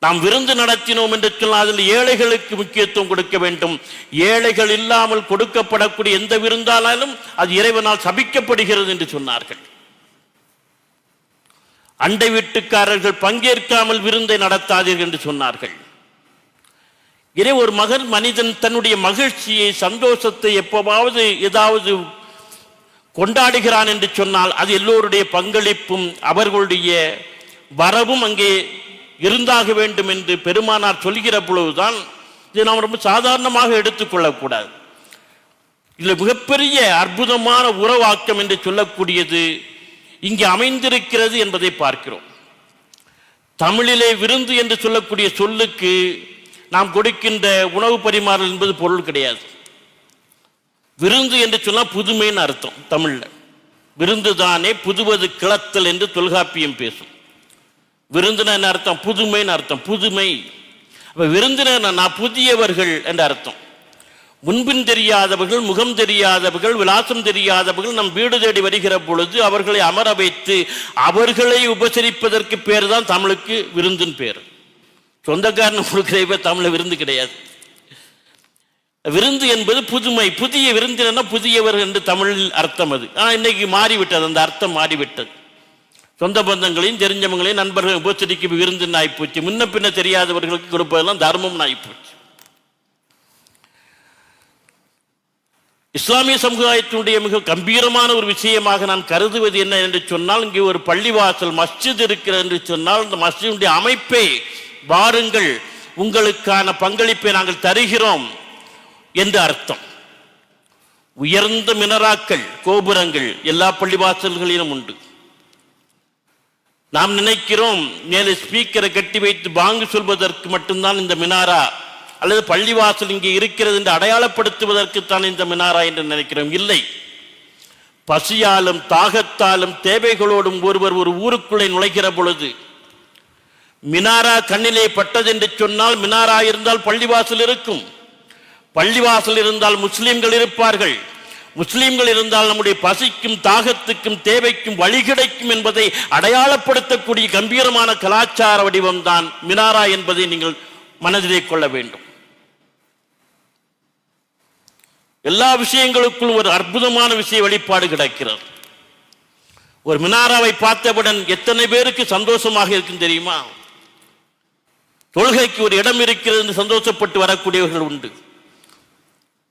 நாம் விருந்து நடத்தினோம் என்று சொன்னால் அதில் ஏழைகளுக்கு முக்கியத்துவம் கொடுக்க வேண்டும். ஏழைகள் இல்லாமல் கொடுக்கப்படக்கூடிய எந்த விருந்தாலும் அது இறைவனால் சபிக்கப்படுகிறது என்று சொன்னார்கள். அண்டை வீட்டுக்காரர்கள் பங்கேற்காமல் விருந்தை நடத்தாதீர்கள் என்று சொன்னார்கள். இதே ஒரு மனிதன் தன்னுடைய மகிழ்ச்சியை சந்தோஷத்தை எப்போவாவது ஏதாவது கொண்டாடுகிறான் என்று சொன்னால் அது எல்லோருடைய பங்களிப்பும் அவர்களுடைய வரவும் அங்கே இருந்தாக வேண்டும் என்று பெருமானார் சொல்கிற பொழுதுதான் இதை நாம் ரொம்ப சாதாரணமாக எடுத்துக்கொள்ளக்கூடாது. இதில் மிகப்பெரிய அற்புதமான உறவாக்கம் என்று சொல்லக்கூடியது இங்கே அமைந்திருக்கிறது என்பதை பார்க்கிறோம். தமிழிலே விருந்து என்று சொல்லக்கூடிய சொல்லுக்கு நாம் கொடுக்கின்ற உணவு பரிமாறல் என்பது பொருள் கிடையாது. விருந்து என்று சொன்னால் புதுமைன்னு அர்த்தம். தமிழ்ல விருந்து தானே புதுவது கிளத்தல் என்று தொல்காப்பியம் பேசும். விருந்தின அர்த்தம் புதுமைன்னு அர்த்தம். புதுமை விருந்தினர் புதியவர்கள் என்ற அர்த்தம். முன்பின் தெரியாதவர்கள், முகம் தெரியாதவர்கள், விலாசம் தெரியாதவர்கள் நம் வீடு தேடி வருகிற பொழுது அவர்களை அமர வைத்து அவர்களை உபசரிப்பதற்கு பேர் தான் தமிழுக்கு விருந்தின் பேர். சொந்தக்காரன் கொடுக்கிற தமிழ் விருந்து கிடையாது. விருந்து என்பது புதுமை. புதிய விருந்தினர் புதியவர் என்று தமிழில் அர்த்தம். அது இன்னைக்கு மாறிவிட்டது, அந்த அர்த்தம் மாறிவிட்டது. சொந்த பந்தங்களையும் தெரிஞ்சவங்களையும் நண்பர்கள் உபசரிக்க விருந்துன்னு ஆகிப்போச்சு. முன்ன பின்ன தெரியாதவர்களுக்கு கொடுப்பதெல்லாம் தர்மம் ஆகிப்போச்சு. இஸ்லாமிய சமுதாயத்தினுடைய மிக கம்பீரமான ஒரு விஷயமாக நான் கருதுவது என்ன என்று சொன்னால், இங்கே ஒரு பள்ளிவாசல் மஸ்ஜித் இருக்கிறது என்று சொன்னால் அந்த மஸ்ஜிதுடைய அமைப்பை வாருங்கள், உங்களுக்கான பங்களிப்பை நாங்கள் தருகிறோம் என்று அர்த்தம். உயர்ந்த மினராக்கள், கோபுரங்கள் எல்லா பள்ளிவாசல்களிலும் உண்டு. நாம் நினைக்கிறோம் மேலே ஸ்பீக்கரை கட்டி வைத்து பாங்கு சொல்வதற்கு மட்டும்தான் இந்த மினாரா அல்லது பள்ளிவாசல் இங்கே இருக்கிறது என்று அடையாளப்படுத்துவதற்குத்தான் இந்த மினாரா என்று நினைக்கிறோம். இல்லை, பசியாலும் தாகத்தாலும் தேவைகளோடும் ஒருவர் ஒரு ஊருக்குள்ளே நுழைகிற பொழுது மினாரா கண்ணிலே பட்டது என்று சொன்னால், மினாரா இருந்தால் பள்ளிவாசல் இருக்கும், பள்ளிவாசல் இருந்தால் முஸ்லிம்கள் இருப்பார்கள், முஸ்லிம்கள் இருந்தால் நம்முடைய பசிக்கும் தாகத்துக்கும் தேவைக்கும் வழி கிடைக்கும் என்பதை அடையாளப்படுத்தக்கூடிய கம்பீரமான கலாச்சார வடிவம் தான் மினாரா என்பதை நீங்கள் மனதிலே கொள்ள வேண்டும். எல்லா விஷயங்களுக்கும் ஒரு அற்புதமான விஷய வெளிப்பாடு கிடைக்கிறது. ஒரு மினாராவை பார்த்தவுடன் எத்தனை பேருக்கு சந்தோஷமாக இருக்கும் தெரியுமா? தொழுகைக்கு ஒரு இடம் இருக்கிறது என்று சந்தோஷப்பட்டு வரக்கூடியவர்கள் உண்டு.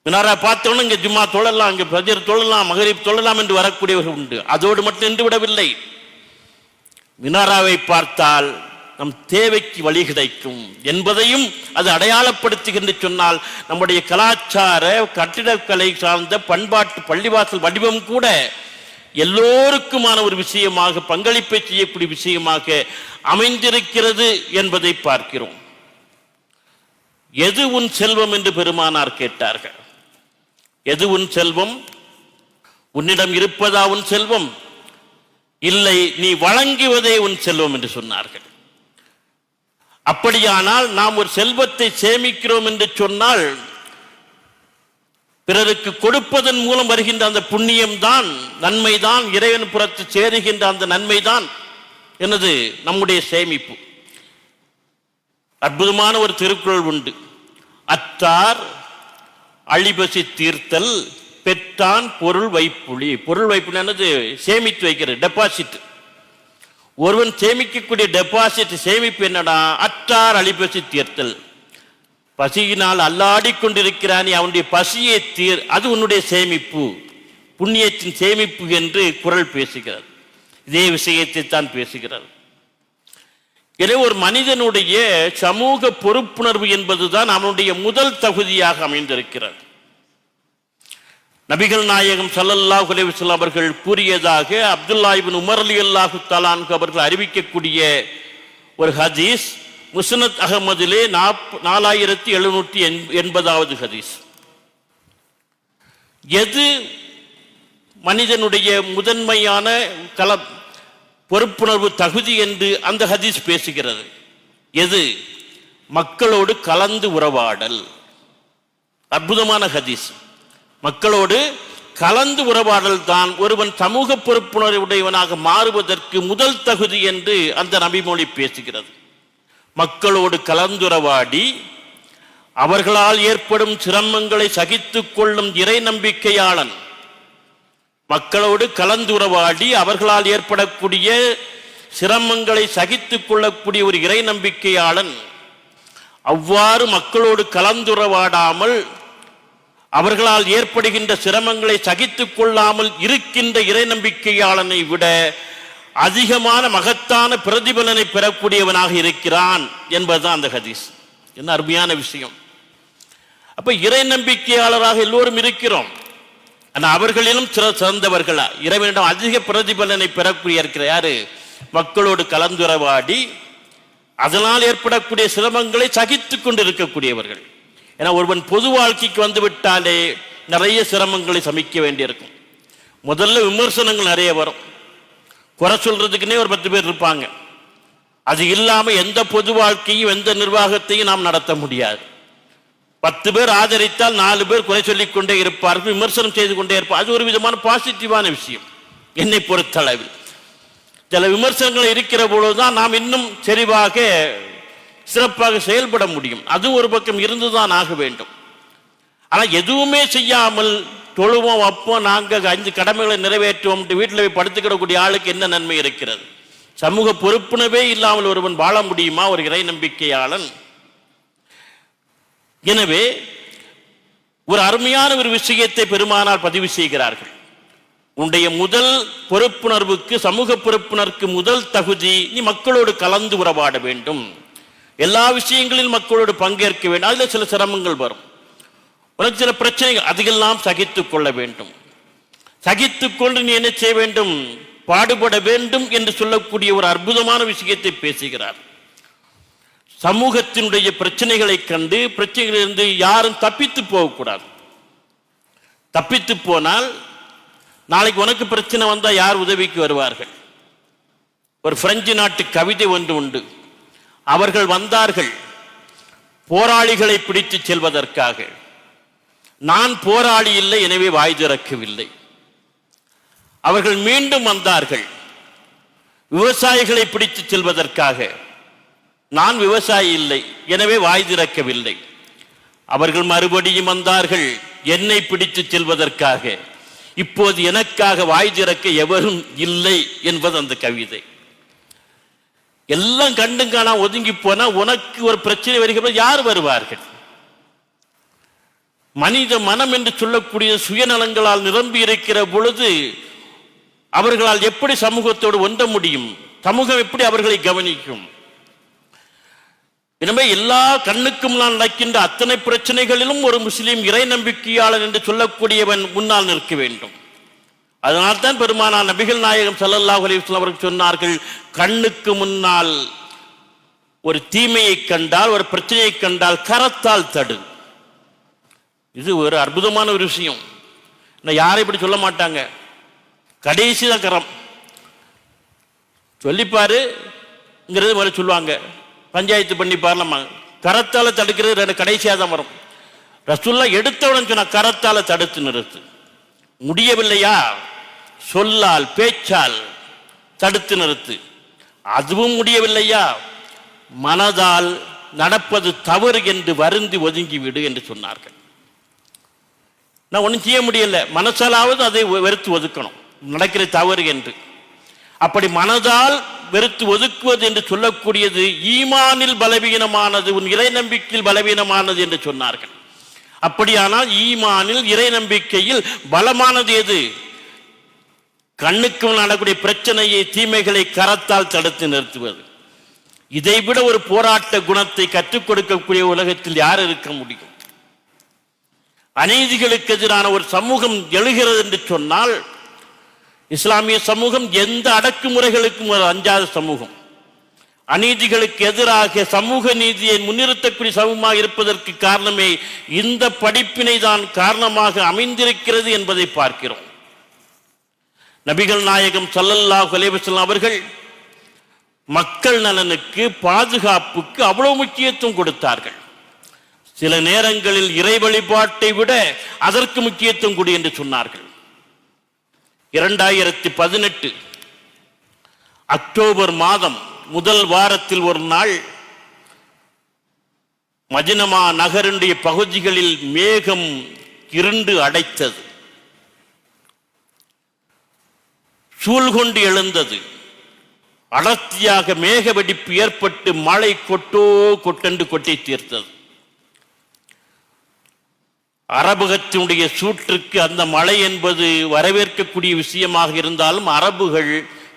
மினாரா பார்த்தவொன்னு இங்கே ஜும்மா தொழலாம், இங்கே ஃபஜர் தொழலாம், மகரிப் தொழலாம் என்று வரக்கூடியவர்கள் உண்டு. அதோடு மட்டும் நின்று விடவில்லை, மினாராவை பார்த்தால் நம் தேவைக்கு வழி கிடைக்கும் என்பதையும் அது அடையாளப்படுத்துகின்ற சொன்னால், நம்முடைய கலாச்சார கட்டிடக்கலை சார்ந்த பண்பாட்டு பள்ளிவாசல் வடிவம் கூட எல்லோருக்குமான ஒரு விஷயமாக, பங்களிப்பை செய்யக்கூடிய விஷயமாக அமைந்திருக்கிறது என்பதை பார்க்கிறோம். எது உன் செல்வம் என்று பெருமானார் கேட்டார்கள். எது உன் செல்வம்? உன்னிடம் இருப்பதா உன் செல்வம்? இல்லை, நீ வழங்குவதே உன் செல்வம் என்று சொன்னார்கள். அப்படியானால் நாம் ஒரு செல்வத்தை சேமிக்கிறோம் என்று சொன்னால், பிறருக்கு கொடுப்பதன் மூலம் வருகின்ற அந்த புண்ணியம் தான், நன்மை தான், இறைவன் புறத்து சேருகின்ற அந்த நன்மை தான் எனது நம்முடைய சேமிப்பு. அற்புதமான ஒரு திருக்குறள் உண்டு. அத்தார் அழிபசி தீர்த்தல் பெற்றான் பொருள் வைப்புளி. பொருள் வைப்புளி என்னது? சேமித்து வைக்கிறது, டெபாசிட். ஒருவன் சேமிக்கக்கூடிய டெபாசிட் சேமிப்பு என்னடா? அற்றார் அழிபசி தீர்த்தல். பசியினால் அல்லாடி கொண்டிருக்கிறான், அவனுடைய பசியை தீர், அது உன்னுடைய சேமிப்பு, புண்ணியத்தின் சேமிப்பு என்று குறள் பேசுகிறது. இதே விஷயத்தை தான் பேசுகிறார். எனவே ஒரு மனிதனுடைய சமூக பொறுப்புணர்வு என்பதுதான் அவனுடைய முதல் தகுதியாக அமைந்திருக்கிறது. நபிகள் நாயகம் ஸல்லல்லாஹு அலைஹி வஸல்லம் அவர்கள் கூறியதாக அப்துல்லா இப்னு உமர் ரலியல்லாஹு தஆலா அன்ஹு அவர்கள் அறிவிக்கக்கூடிய ஒரு ஹதீஸ், முஸ்னத் அஹ்மதிலே 4780வது ஹதீஸ். எது மனிதனுடைய முதன்மையான பொறுப்புணர்வு தகுதி என்று அந்த ஹதீஸ் பேசுகிறது? எது? மக்களோடு கலந்து உறவாடல். அற்புதமான ஹதீஸ். மக்களோடு கலந்து உறவாடல் தான் ஒருவன் சமூக பொறுப்புணர்வுடையவனாக மாறுவதற்கு முதல் தகுதி என்று அந்த நபிமொழி பேசுகிறது. மக்களோடு கலந்துறவாடி அவர்களால் ஏற்படும் சிரமங்களை சகித்துக் கொள்ளும் இறை நம்பிக்கையாளன், மக்களோடு கலந்துறவாடி அவர்களால் ஏற்படக்கூடிய சிரமங்களை சகித்துக் கொள்ளக்கூடிய ஒரு இறை நம்பிக்கையாளன், அவ்வாறு மக்களோடு கலந்துறவாடாமல் அவர்களால் ஏற்படுகின்ற சிரமங்களை சகித்துக் கொள்ளாமல் இருக்கின்ற இறை நம்பிக்கையாளனை விட அதிகமான மகத்தான பிரதிபலனை பெறக்கூடியவனாக இருக்கிறான் என்பதுதான் அந்த ஹதீஸ். என்ன அருமையான விஷயம்! அப்ப இறை நம்பிக்கையாளராக எல்லோரும் இருக்கிறோம். ஆனால் அவர்களிலும் சிறந்தவர்களா இறைவனிடம் அதிக பிரதிபலனை பெறக்கூடிய இருக்கிற யாரு? மக்களோடு கலந்துறவாடி அதனால் ஏற்படக்கூடிய சிரமங்களை சகித்துக் கொண்டு இருக்கக்கூடியவர்கள். ஏன்னா ஒருவன் பொது வாழ்க்கைக்கு வந்து விட்டாலே நிறைய சிரமங்களை சமிக்க வேண்டியிருக்கும். முதல்ல விமர்சனங்கள் நிறைய வரும். குறை சொல்றதுக்குன்னே ஒரு 10 பேர் இருப்பாங்க. அது இல்லாமல் எந்த பொது வாழ்க்கையும் எந்த நிர்வாகத்தையும் நாம் நடத்த முடியாது. 10 பேர் ஆதரித்தால் 4 பேர் குறை சொல்லிக் கொண்டே இருப்பார்கள், விமர்சனம் செய்து கொண்டே இருப்பார். அது ஒரு விதமான பாசிட்டிவான விஷயம் என்னை பொறுத்தளவில். சில விமர்சனங்கள் இருக்கிற பொழுதுதான் நாம் இன்னும் செறிவாக சிறப்பாக செயல்பட முடியும். அது ஒரு பக்கம் இருந்துதான் ஆக வேண்டும். ஆனால் எதுவுமே செய்யாமல் தொழுவோம், அப்போ நாங்கள் 5 கடமைகளை நிறைவேற்றுவோம், வீட்டில் போய் படுத்துக்கிடக்கூடிய ஆளுக்கு என்ன நன்மை இருக்கிறது? சமூக பொறுப்புணர்வே இல்லாமல் ஒருவன் வாழ முடியுமா ஒரு இறை நம்பிக்கையாளன்? எனவே ஒரு அருமையான ஒரு விஷயத்தை பெருமானார் பதிவு செய்கிறார்கள். உன்னுடைய முதல் பொறுப்புணர்வுக்கு, சமூக பொறுப்புணர்வுக்கு முதல் தகுதி, நீ மக்களோடு கலந்து உறவாட வேண்டும், எல்லா விஷயங்களிலும் மக்களோடு பங்கேற்க வேண்டும். அதில் சில சிரமங்கள் வரும், உனக்கு சில பிரச்சனைகள், அதையெல்லாம் சகித்துக் கொள்ள வேண்டும். சகித்துக்கொண்டு நீ என்ன செய்ய வேண்டும்? பாடுபட வேண்டும் என்று சொல்லக்கூடிய ஒரு அற்புதமான விஷயத்தை பேசுகிறார். சமூகத்தினுடைய பிரச்சனைகளை கண்டு பிரச்சனைகளிலிருந்து யாரும் தப்பித்து போகக்கூடாது. தப்பித்து போனால் நாளைக்கு உனக்கு பிரச்சனை வந்தால் யார் உதவிக்கு வருவார்கள்? ஒரு பிரெஞ்சு நாட்டு கவிதை ஒன்று உண்டு. அவர்கள் வந்தார்கள் போராளிகளை பிடித்து செல்வதற்காக, நான் போராளி இல்லை எனவே வாய் திறக்கவில்லை. அவர்கள் மீண்டும் வந்தார்கள் விவசாயிகளை பிடித்து செல்வதற்காக, நான் விவசாயி இல்லை எனவே வாய் திறக்கவில்லை. அவர்கள் மறுபடியும் வந்தார்கள் என்னை பிடித்து செல்வதற்காக, இப்போது எனக்காக வாய் திறக்க எவரும் இல்லை என்பது அந்த கவிதை. எல்லாம் கண்டும் காணா ஒதுங்கி போனா உனக்கு ஒரு பிரச்சனை வருகிற யார் வருவார்கள்? மனித மனம் என்று சொல்லக்கூடிய சுயநலங்களால் நிரம்பி இருக்கிற பொழுது அவர்களால் எப்படி சமூகத்தோடு ஒன்ற முடியும்? சமூகம் எப்படி அவர்களை கவனிக்கும்? எனவே எல்லா கண்ணுக்கும் நான் நடக்கின்ற அத்தனை பிரச்சனைகளிலும் ஒரு முஸ்லீம் இறை நம்பிக்கையாளர் என்று சொல்லக்கூடியவன் முன்னால் நிற்க வேண்டும். அதனால்தான் பெருமானார் நபிகள் நாயகம் ஸல்லல்லாஹு அலைஹி வஸல்லம் அவர்கள் சொன்னார்கள், கண்ணுக்கு முன்னால் ஒரு தீமையை கண்டால், ஒரு பிரச்சனையை கண்டால் கரத்தால் தடு. இது ஒரு அற்புதமான ஒரு விஷயம். யாரை இப்படி சொல்ல மாட்டாங்க, கடைசி தான் கரம் சொல்லிப்பாருங்கிறது வர சொல்லுவாங்க. பஞ்சாயத்து பண்ணி பாருமா, கரத்தால தடுக்கிறது கடைசியாக தான் வரும். ரசூலுல்லாஹ் எடுத்தவுடன் சொன்ன கரத்தால தடுத்து நிறுத்து. முடியவில்லையா, சொல்லால் பேச்சால் தடுத்து நிறுத்து. அதுவும் முடியவில்லையா, மனதால் நடப்பது தவறு என்று வருந்தி ஒதுங்கி விடு என்று சொன்னார்கள். நான் ஒன்றும் செய்ய முடியல, மனசாலாவது அதை வெறுத்து ஒதுக்கணும், நடக்கிற தவறு என்று. அப்படி மனதால் வெறுத்து ஒதுக்குவது என்று சொல்லக்கூடியது ஈமானில் பலவீனமானது, உன் இறை நம்பிக்கையில் பலவீனமானது என்று சொன்னார்கள். அப்படியானால் ஈமானில் இறை நம்பிக்கையில் பலமானது எது? கண்ணுக்கு நடக்கூடிய பிரச்சனையை, தீமைகளை கரத்தால் தடுத்து நிறுத்துவது. இதைவிட ஒரு போராட்ட குணத்தை கற்றுக் கொடுக்கக்கூடிய உலகத்தில் யார் இருக்க முடியும்? அநீதிகளுக்கு எதிரான ஒரு சமூகம் எழுகிறது என்று சொன்னால், இஸ்லாமிய சமூகம் எந்த அடக்குமுறைகளுக்கும் ஒரு அஞ்சாத சமூகம். அநீதிகளுக்கு எதிராக சமூக நீதியை முன்னிறுத்தக்கூடிய சமூகமாக இருப்பதற்கு காரணமே இந்த படிப்பினை தான் காரணமாக அமைந்திருக்கிறது என்பதை பார்க்கிறோம். நபிகள் நாயகம் ஸல்லல்லாஹு அலைஹி வஸல்லம் அவர்கள் மக்கள் நலனுக்கு, பாதுகாப்புக்கு அவ்வளவு முக்கியத்துவம் கொடுத்தார்கள். சில நேரங்களில் இறை வழிபாட்டை விட அதற்கு முக்கியத்துவம் கொடு என்று சொன்னார்கள். 2018 அக்டோபர் மாதம் முதல் வாரத்தில் ஒரு நாள் மஜ்னமா நகருடைய பகுதிகளில் மேகம் இருண்டு அடைத்தது, சூழ்கொண்டு எழுந்தது. அடர்த்தியாக மேக வெடிப்பு ஏற்பட்டு மழை கொட்டென்று கொட்டி தீர்த்தது. அரபகத்தினுடைய சூற்றுக்கு அந்த மழை என்பது வரவேற்கக்கூடிய விஷயமாக இருந்தாலும் அரபுகள்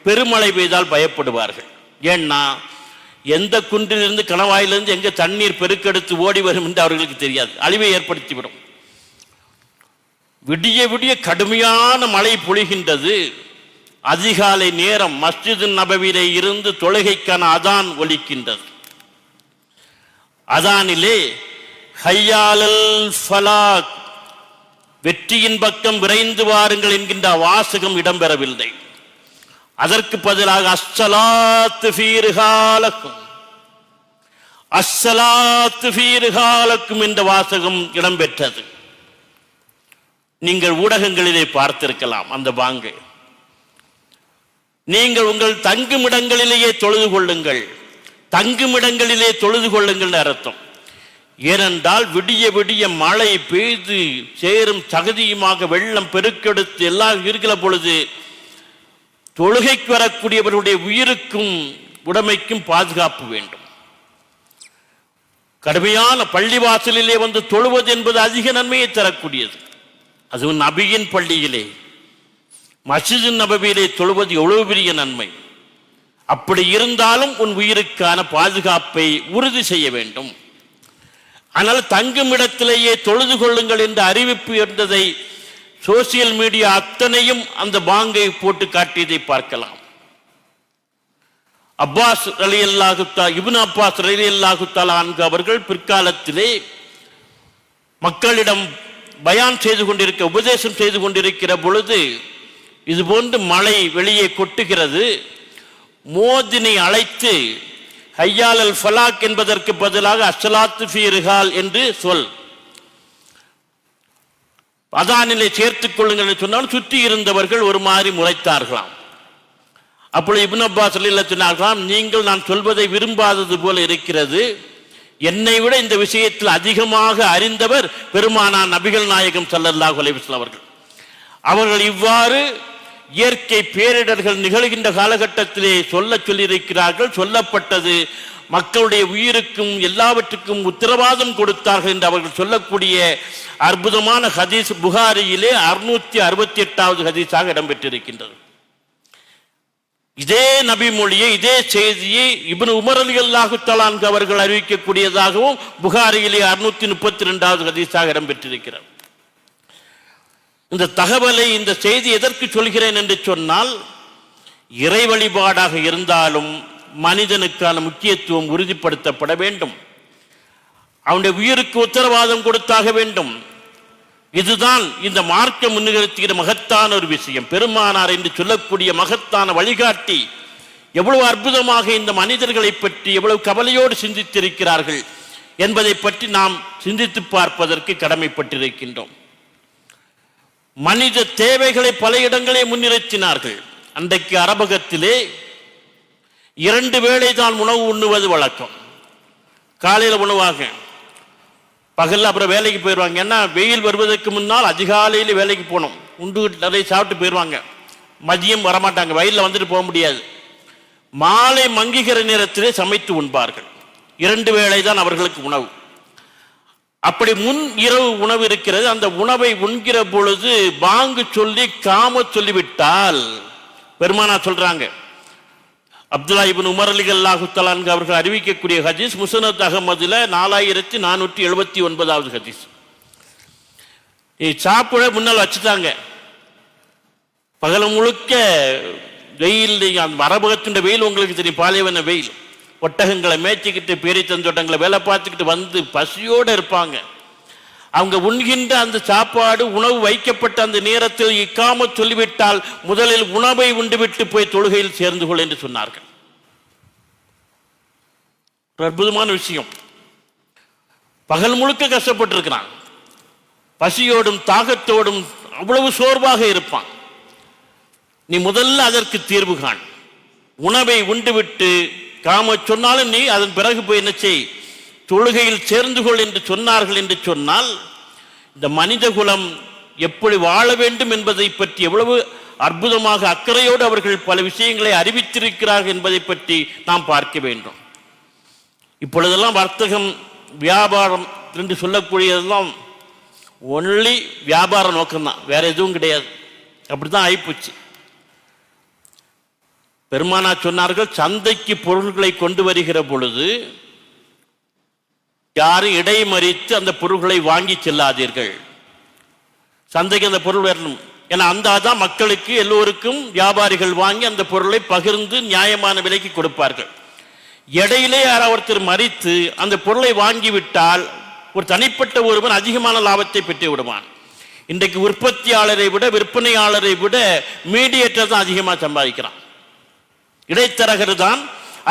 பெருமழை பெய்தால் பயப்படுவார்கள். ஏன்னா எந்த குன்றிலிருந்து கணவாயிலிருந்து எங்க தண்ணீர் பெருக்கெடுத்து ஓடி வரும் என்று அவர்களுக்கு தெரியாது, அழிவை ஏற்படுத்திவிடும். விடிய விடிய கடுமையான மழை பொழிகின்றது. அதிகாலை நேரம் மஸ்ஜிது நபவியிலே இருந்து தொழுகைக்கான அதான் ஒலிக்கின்றது. அதானிலே ஹய்யாலல் ஃபலாக், வெற்றியின் பக்கம் விரைந்து வாருங்கள் என்கின்ற வாசகம் இடம்பெறவில்லை. அதற்கு பதிலாக அஸ்ஸலாத்து ஃபீ ரிஹாலக்கும், அஸ்ஸலாத்து ஃபீ ரிஹாலக்கும் என்ற வாசகம் இடம்பெற்றது. நீங்கள் ஊடகங்களிலே பார்த்திருக்கலாம் அந்த பாங்கை. நீங்கள் உங்கள் தங்குமிடங்களிலேயே தொழுது கொள்ளுங்கள், தங்குமிடங்களிலே தொழுது கொள்ளுங்கள் அர்த்தம். ஏனென்றால் விடிய விடிய மழை பெய்து சேரும் சகதியுமாக வெள்ளம் பெருக்கெடுத்து எல்லாம் இருக்கிற பொழுது தொழுகைக்கு வரக்கூடியவர்களுடைய உயிருக்கும் உடைமைக்கும் பாதுகாப்பு வேண்டும். கடுமையான பள்ளிவாசலிலே வந்து தொழுவது என்பது அதிக நன்மையை தரக்கூடியது. அதுவும் நபியின் பள்ளியிலே, மஸ்ஜிது நபவியிலே தொழுவது எவ்வளவு பெரிய நன்மை. அப்படி இருந்தாலும் உன் உயிருக்கான பாதுகாப்பை உறுதி செய்ய வேண்டும். ஆனால் தங்கும் இடத்திலேயே தொழுது கொள்ளுங்கள் என்ற அறிவிப்பு இருந்ததை சோசியல் மீடியா அத்தனையும் அந்த பாங்கை போட்டு காட்டியதை பார்க்கலாம். அப்பாஸ் ரலியல்லாஹு தஆலா, இப்னு அப்பாஸ் ரலியல்லாஹு தஆலா அன்ஹு அவர்கள் பிற்காலத்திலே மக்களிடம் பயான் செய்து கொண்டிருக்க, உபதேசம் செய்து கொண்டிருக்கிற பொழுது இதுபோன்று மழை வெளியே கொட்டுகிறது. மோதினை அழைத்து ஹய்யாலல் ஃபலாக் என்பதற்கு பதிலாக அஸ்ஸலாத்து ஃபீ ரிஹால் என்று சொல், அதானிலே சேர்த்துக் கொள்ளுங்கள் என்று சொன்னால் சுற்றி இருந்தவர்கள் ஒரு மாதிரி முறைத்தார்களாம். அப்பொழுது இப்னு அப்பாஸ் ரலியல்லாஹு சொன்னார்களாம், நீங்கள் நான் சொல்வதை விரும்பாதது போல இருக்கிறது. என்னை விட இந்த விஷயத்தில் அதிகமாக அறிந்தவர் பெருமானார் நபிகள் நாயகம் ஸல்லல்லாஹு அலைஹி வஸல்லம் அவர்கள். அவர்கள் இவ்வாறு இயற்கை பேரிடர்கள் நிகழ்கின்ற காலகட்டத்திலே சொல்லியிருக்கிறார்கள். சொல்லப்பட்டது மக்களுடைய உயிருக்கும் எல்லாவற்றுக்கும் உத்தரவாதம் கொடுத்தார்கள் என்று அவர்கள் சொல்லக்கூடிய அற்புதமான ஹதீஸ் புகாரியிலே 668வது ஹதீஸாக இடம்பெற்றிருக்கின்றது. இதே நபி மொழியை, இதே செய்தியை இப்னு உமர் ரலியல்லாஹு தஆலா அன்ஹு அவர்கள் அறிவிக்கக்கூடியதாகவும் புகாரியிலே 632வது ஹதீஸாக இடம்பெற்றிருக்கிறது. இந்த தகவலை, இந்த செய்தி எதற்கு சொல்கிறேன் என்று சொன்னால், இறை வழிபாடாக இருந்தாலும் மனிதனுக்கான முக்கியத்துவம் உறுதிப்படுத்தப்பட வேண்டும். அவனுடைய உயிருக்கு உத்தரவாதம் கொடுத்தாக வேண்டும். இதுதான் இந்த மார்க்கம் முன்னிறுத்துகிற மகத்தான ஒரு விஷயம். பெருமானார் என்று சொல்லக்கூடிய மகத்தான வழிகாட்டி எவ்வளவு அற்புதமாக இந்த மனிதர்களை பற்றி எவ்வளவு கவலையோடு சிந்தித்திருக்கிறார்கள் என்பதை பற்றி நாம் சிந்தித்து பார்ப்பதற்கு கடமைப்பட்டிருக்கின்றோம். மனித தேவைகளை பல இடங்களே முன்னிறுத்தினார்கள். அன்றைக்கு அரபகத்திலே 2 வேளை தான் உணவு உண்ணுவது வழக்கம். காலையில் உணவாக, பகலில் அப்புறம் வேலைக்கு போயிடுவாங்க. ஏன்னா வெயில் வருவதற்கு முன்னால் அதிகாலையில் வேலைக்கு போகணும். உண்டு நிறைய சாப்பிட்டு போயிடுவாங்க. மதியம் வரமாட்டாங்க, வயலில் வந்துட்டு போக முடியாது. மாலை மங்குகிற நேரத்திலே சமைத்து உண்பார்கள். 2 வேளை தான் அவர்களுக்கு உணவு. அப்படி முன் இரவு உணவு இருக்கிறது. அந்த உணவை உண்கிற பொழுது பாங்கு சொல்லி காம சொல்லிவிட்டால் பெருமானார் சொல்றாங்க. அப்துல்லா இப்னு உமர் ரலியல்லாஹு தஆலா அன்ஹு அவர்கள் அறிவிக்கக்கூடிய ஹதீஸ் முஸ்னத் அஹ்மதுல 4479வது ஹதீஸ். சாப்பிட முன்னால் வச்சுட்டாங்க. பகல முழுக்க வெயில், மரபகத்தின் வெயில் உங்களுக்கு தெரியும், பாலைவன வெயில். ஒட்டகங்களை மேய்ச்சிக்கிட்டு பேரித்தந்தோட்டங்களை வேலை பார்த்துக்கிட்டு வந்து பசியோடு இருப்பாங்க. அவங்க உண்கின்ற அந்த சாப்பாடு உணவு வைக்கப்பட்ட அந்த நேரத்தில் இக்காமத் சொல்லிவிட்டால் முதலில் உணவை உண்டுவிட்டு போய் தொழுகையில் சேர்ந்து கொள் என்று சொன்னார்கள். அற்புதமான விஷயம். பகல் முழுக்க கஷ்டப்பட்டிருக்கிறான், பசியோடும் தாகத்தோடும் அவ்வளவு சோர்வாக இருப்பான். நீ முதல்ல அதற்கு தீர்வு காண். உணவை உண்டுவிட்டு காம சொன்னாலும் நீ அதன் பிறகு போய் என்ன செய், தொழுகையில் சேர்ந்து கொள் என்று சொன்னார்கள். என்று சொன்னால் இந்த மனித குலம் எப்படி வாழ வேண்டும் என்பதை பற்றி எவ்வளவு அற்புதமாக அக்கறையோடு அவர்கள் பல விஷயங்களை அறிவித்திருக்கிறார்கள் என்பதை பற்றி நாம் பார்க்க வேண்டும். இப்பொழுதெல்லாம் வர்த்தகம் வியாபாரம் என்று சொல்லக்கூடியதெல்லாம் ஒன்லி வியாபார நோக்கம்தான், வேற எதுவும் கிடையாது. அப்படித்தான் ஆயிப்போச்சு. பெருமானார் சொன்னார்கள், சந்தைக்கு பொருள்களை கொண்டு வருகிற பொழுது யாரும் இடைமறித்து அந்த பொருள்களை வாங்கி செல்லாதீர்கள். சந்தைக்கு அந்த பொருள் வரணும், ஏன்னா அந்த அதான் மக்களுக்கு எல்லோருக்கும் வியாபாரிகள் வாங்கி அந்த பொருளை பகிர்ந்து நியாயமான விலைக்கு கொடுப்பார்கள். இடையிலே யாராவது ஒருத்தர் மறித்து அந்த பொருளை வாங்கிவிட்டால் ஒரு தனிப்பட்ட ஒருவன் அதிகமான லாபத்தை பெற்று விடுவான். இன்றைக்கு உற்பத்தியாளரை விட விற்பனையாளரை விட மீடியேட்டர் தான் அதிகமாக சம்பாதிக்கிறான். இடைத்தரகர் தான்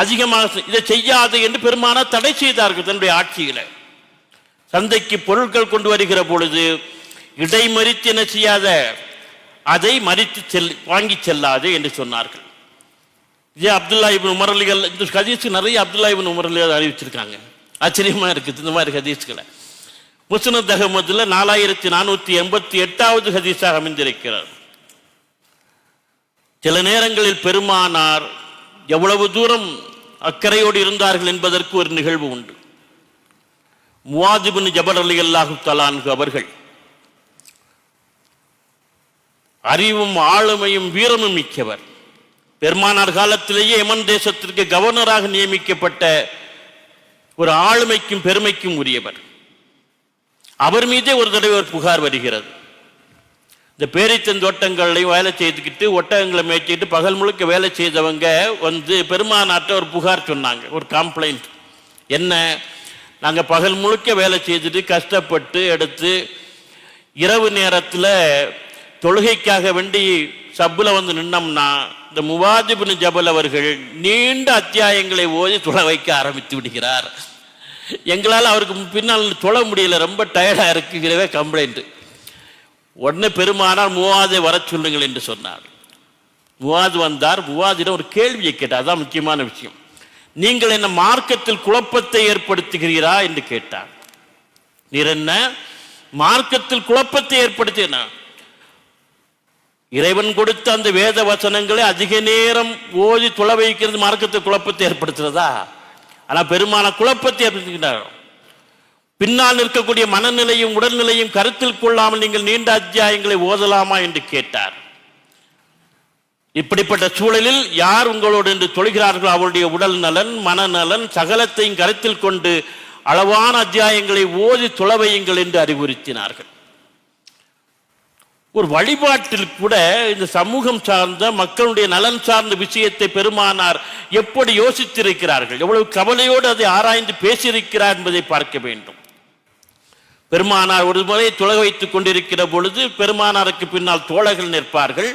அதிகமாக இதை செய்யாது என்று பெருமானார் தடை செய்தார்கள் தன்னுடைய ஆட்சியில. சந்தைக்கு பொருட்கள் கொண்டு வருகிற பொழுது இடைமறித்து என்ன செய்யாத, அதை மறித்து வாங்கி செல்லாது என்று சொன்னார்கள். இதே அப்துல்லா இப்னு உமர் ரலியல்லாஹு, இந்த ஹதீஸ் நிறைய அப்துல்லா இப்னு உமர் ரலியல்லாஹு அறிவிச்சிருக்காங்க. ஆச்சரியமா இருக்குது இந்த மாதிரி ஹதீஸ்களை. முஸ்னத் அஹ்மதுல 4488வது ஹதீஸாக அமைந்திருக்கிறார். சில நேரங்களில் பெருமானார் எவ்வளவு தூரம் அக்கறையோடு இருந்தார்கள் என்பதற்கு ஒரு நிகழ்வு உண்டு. முஆத் இப்னு ஜபல் ரலியல்லாஹு தஆலா அன்ஹு அவர்கள் அறிவும் ஆளுமையும் வீரமும் மிக்கவர். பெருமானார் காலத்திலேயே யமன் தேசத்திற்கு கவர்னராக நியமிக்கப்பட்ட ஒரு ஆளுமைக்கும் பெருமைக்கும் உரியவர். அவர் மீதே ஒரு தடவை ஒரு புகார் வருகிறது. இந்த பேரித்தந்தோட்டங்களையும் வேலை செய்துக்கிட்டு ஒட்டகங்களை மேய்ச்சிக்கிட்டு பகல் முழுக்க வேலை செய்தவங்க வந்து பெருமானார்ட்ட ஒரு புகார் சொன்னாங்க, ஒரு கம்ப்ளைண்ட். என்ன, நாங்கள் பகல் முழுக்க வேலை செய்துட்டு கஷ்டப்பட்டு எடுத்து இரவு நேரத்தில் தொழுகைக்காக வேண்டி சப்புல வந்து நின்னோம்னா இந்த முஆத் இப்னு ஜபல் அவர்கள் நீண்ட அத்தியாயங்களை ஓதி தொழ வைக்க ஆரம்பித்து விடுகிறார். எங்களால் அவருக்கு பின்னால் தொழ முடியல, ரொம்ப டயர்டாக இருக்குங்கிறவே கம்ப்ளைண்ட். உடனே பெருமானார் முஆதை வர சொல்லுங்கள் என்று சொன்னார். முஆத் வந்தார். முஆதிடம் ஒரு கேள்வியை கேட்டார், அதான் முக்கியமான விஷயம். நீங்கள் என்ன மார்க்கத்தில் குழப்பத்தை ஏற்படுத்துகிறீரா என்று கேட்டார். நீர் என்ன மார்க்கத்தில் குழப்பத்தை ஏற்படுத்தினா? இறைவன் கொடுத்த அந்த வேத வசனங்களை அதிக நேரம் ஓதி தொலை வைக்கிறது மார்க்கத்தில் குழப்பத்தை ஏற்படுத்துறதா? ஆனா பெருமான குழப்பத்தை ஏற்படுத்துகிறார். பின்னால் இருக்கக்கூடிய மனநிலையும் உடல்நிலையும் கருத்தில் கொள்ளாமல் நீங்கள் நீண்ட அத்தியாயங்களை ஓதலாமா என்று கேட்டார். இப்படிப்பட்ட சூழலில் யார் உங்களோடு என்று தொழுகிறார்களோ அவருடைய உடல் நலன் மனநலன் சகலத்தையும் கருத்தில் கொண்டு அளவான அத்தியாயங்களை ஓதி தொலைவையுங்கள் என்று அறிவுறுத்தினார்கள். ஒரு வழிபாட்டில் கூட இந்த சமூகம் சார்ந்த மக்களுடைய நலன் சார்ந்த விஷயத்தை பெருமானார் எப்படி யோசித்திருக்கிறார்கள், எவ்வளவு கவலையோடு அதை ஆராய்ந்து பேசியிருக்கிறார் என்பதை பார்க்க வேண்டும். பெருமானார் ஒரு முறை தொலை வைத்துக் கொண்டிருக்கிற பொழுது பெருமானாருக்கு பின்னால் தோழர்கள் நிற்பார்கள்,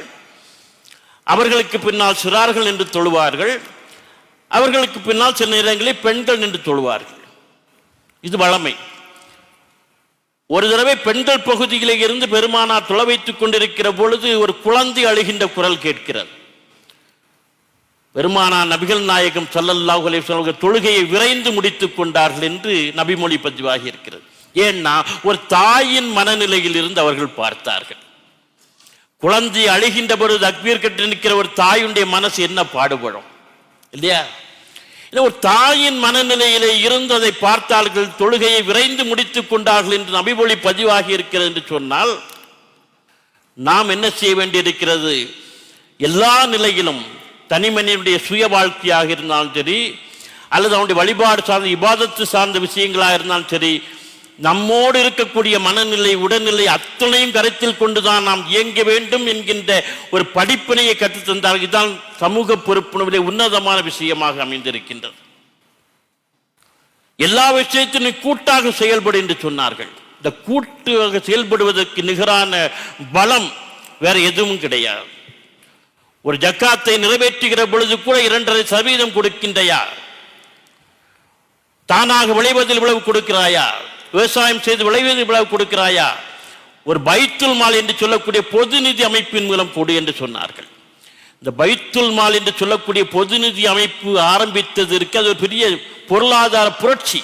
அவர்களுக்கு பின்னால் சிறார்கள் என்று தொழுவார்கள், அவர்களுக்கு பின்னால் சில நேரங்களில் பெண்கள் நின்று தொழுவார்கள். இது வழமை. ஒரு தடவை பெண்கள் பகுதியிலே இருந்து பெருமானார் தொலை வைத்துக் கொண்டிருக்கிற பொழுது ஒரு குழந்தை அழுகின்ற குரல் கேட்கிறது. பெருமானார் நபிகள் நாயகம் ஸல்லல்லாஹு அலைஹி வஸல்லம் தொழுகையை விரைந்து முடித்துக் கொண்டார்கள் என்று நபிமொழி பதிவாகி இருக்கிறது. ஏன்னா ஒரு தாயின் மனநிலையில் இருந்து அவர்கள் பார்த்தார்கள். குழந்தை அழுகின்ற பொழுது தக்பீர் கட்டி நிற்கிற ஒரு தாயுடைய மனசு என்ன பாடுபடும் இல்லையா? ஒரு தாயின் மனநிலையிலே இருந்து அதை பார்த்தார்கள், தொழுகையை விரைந்து முடித்துக் கொண்டார்கள் என்று நபிமொழி பதிவாகி இருக்கிறது என்று சொன்னால், நாம் என்ன செய்ய வேண்டியிருக்கிறது? எல்லா நிலையிலும் தனிமனிதனுடைய சுய வாழ்க்கையாக இருந்தாலும் சரி, அல்லது அவனுடைய வழிபாடு சார்ந்த இபாதத்து சார்ந்த விஷயங்களாக இருந்தாலும் சரி, நம்மோடு இருக்கக்கூடிய மனநிலை, உடல்நிலை அத்தனையும் கருத்தில் கொண்டுதான் நாம் இயங்க வேண்டும் என்கின்ற ஒரு படிப்பினையை கற்றுத்தந்தார்கள். இதுதான் சமூக பொறுப்புணர்விலே உன்னதமான விஷயமாக அமைந்திருக்கின்றது. எல்லா விஷயத்திலும் கூட்டாக செயல்படு என்று சொன்னார்கள். இந்த கூட்டாக செயல்படுவதற்கு நிகரான பலம் வேற எதுவும் கிடையாது. ஒரு ஜக்காத்தை நிறைவேற்றுகிற பொழுது கூட 2.5% கொடுக்கின்றையா? தானாக விளைவதில் இவ்வளவு கொடுக்கிறாயா? விவசாயம் செய்து விளைவதில் இவ்வளவு கொடுக்கிறாயா? ஒரு பைத்துல் மால் என்று சொல்லக்கூடிய பொது நிதி அமைப்பின் மூலம் கொடு என்று சொன்னார்கள். இந்த பைத்துல் மால் என்று சொல்லக்கூடிய பொது நிதி அமைப்பு ஆரம்பித்ததற்கு அது ஒரு பெரிய பொருளாதார புரட்சி.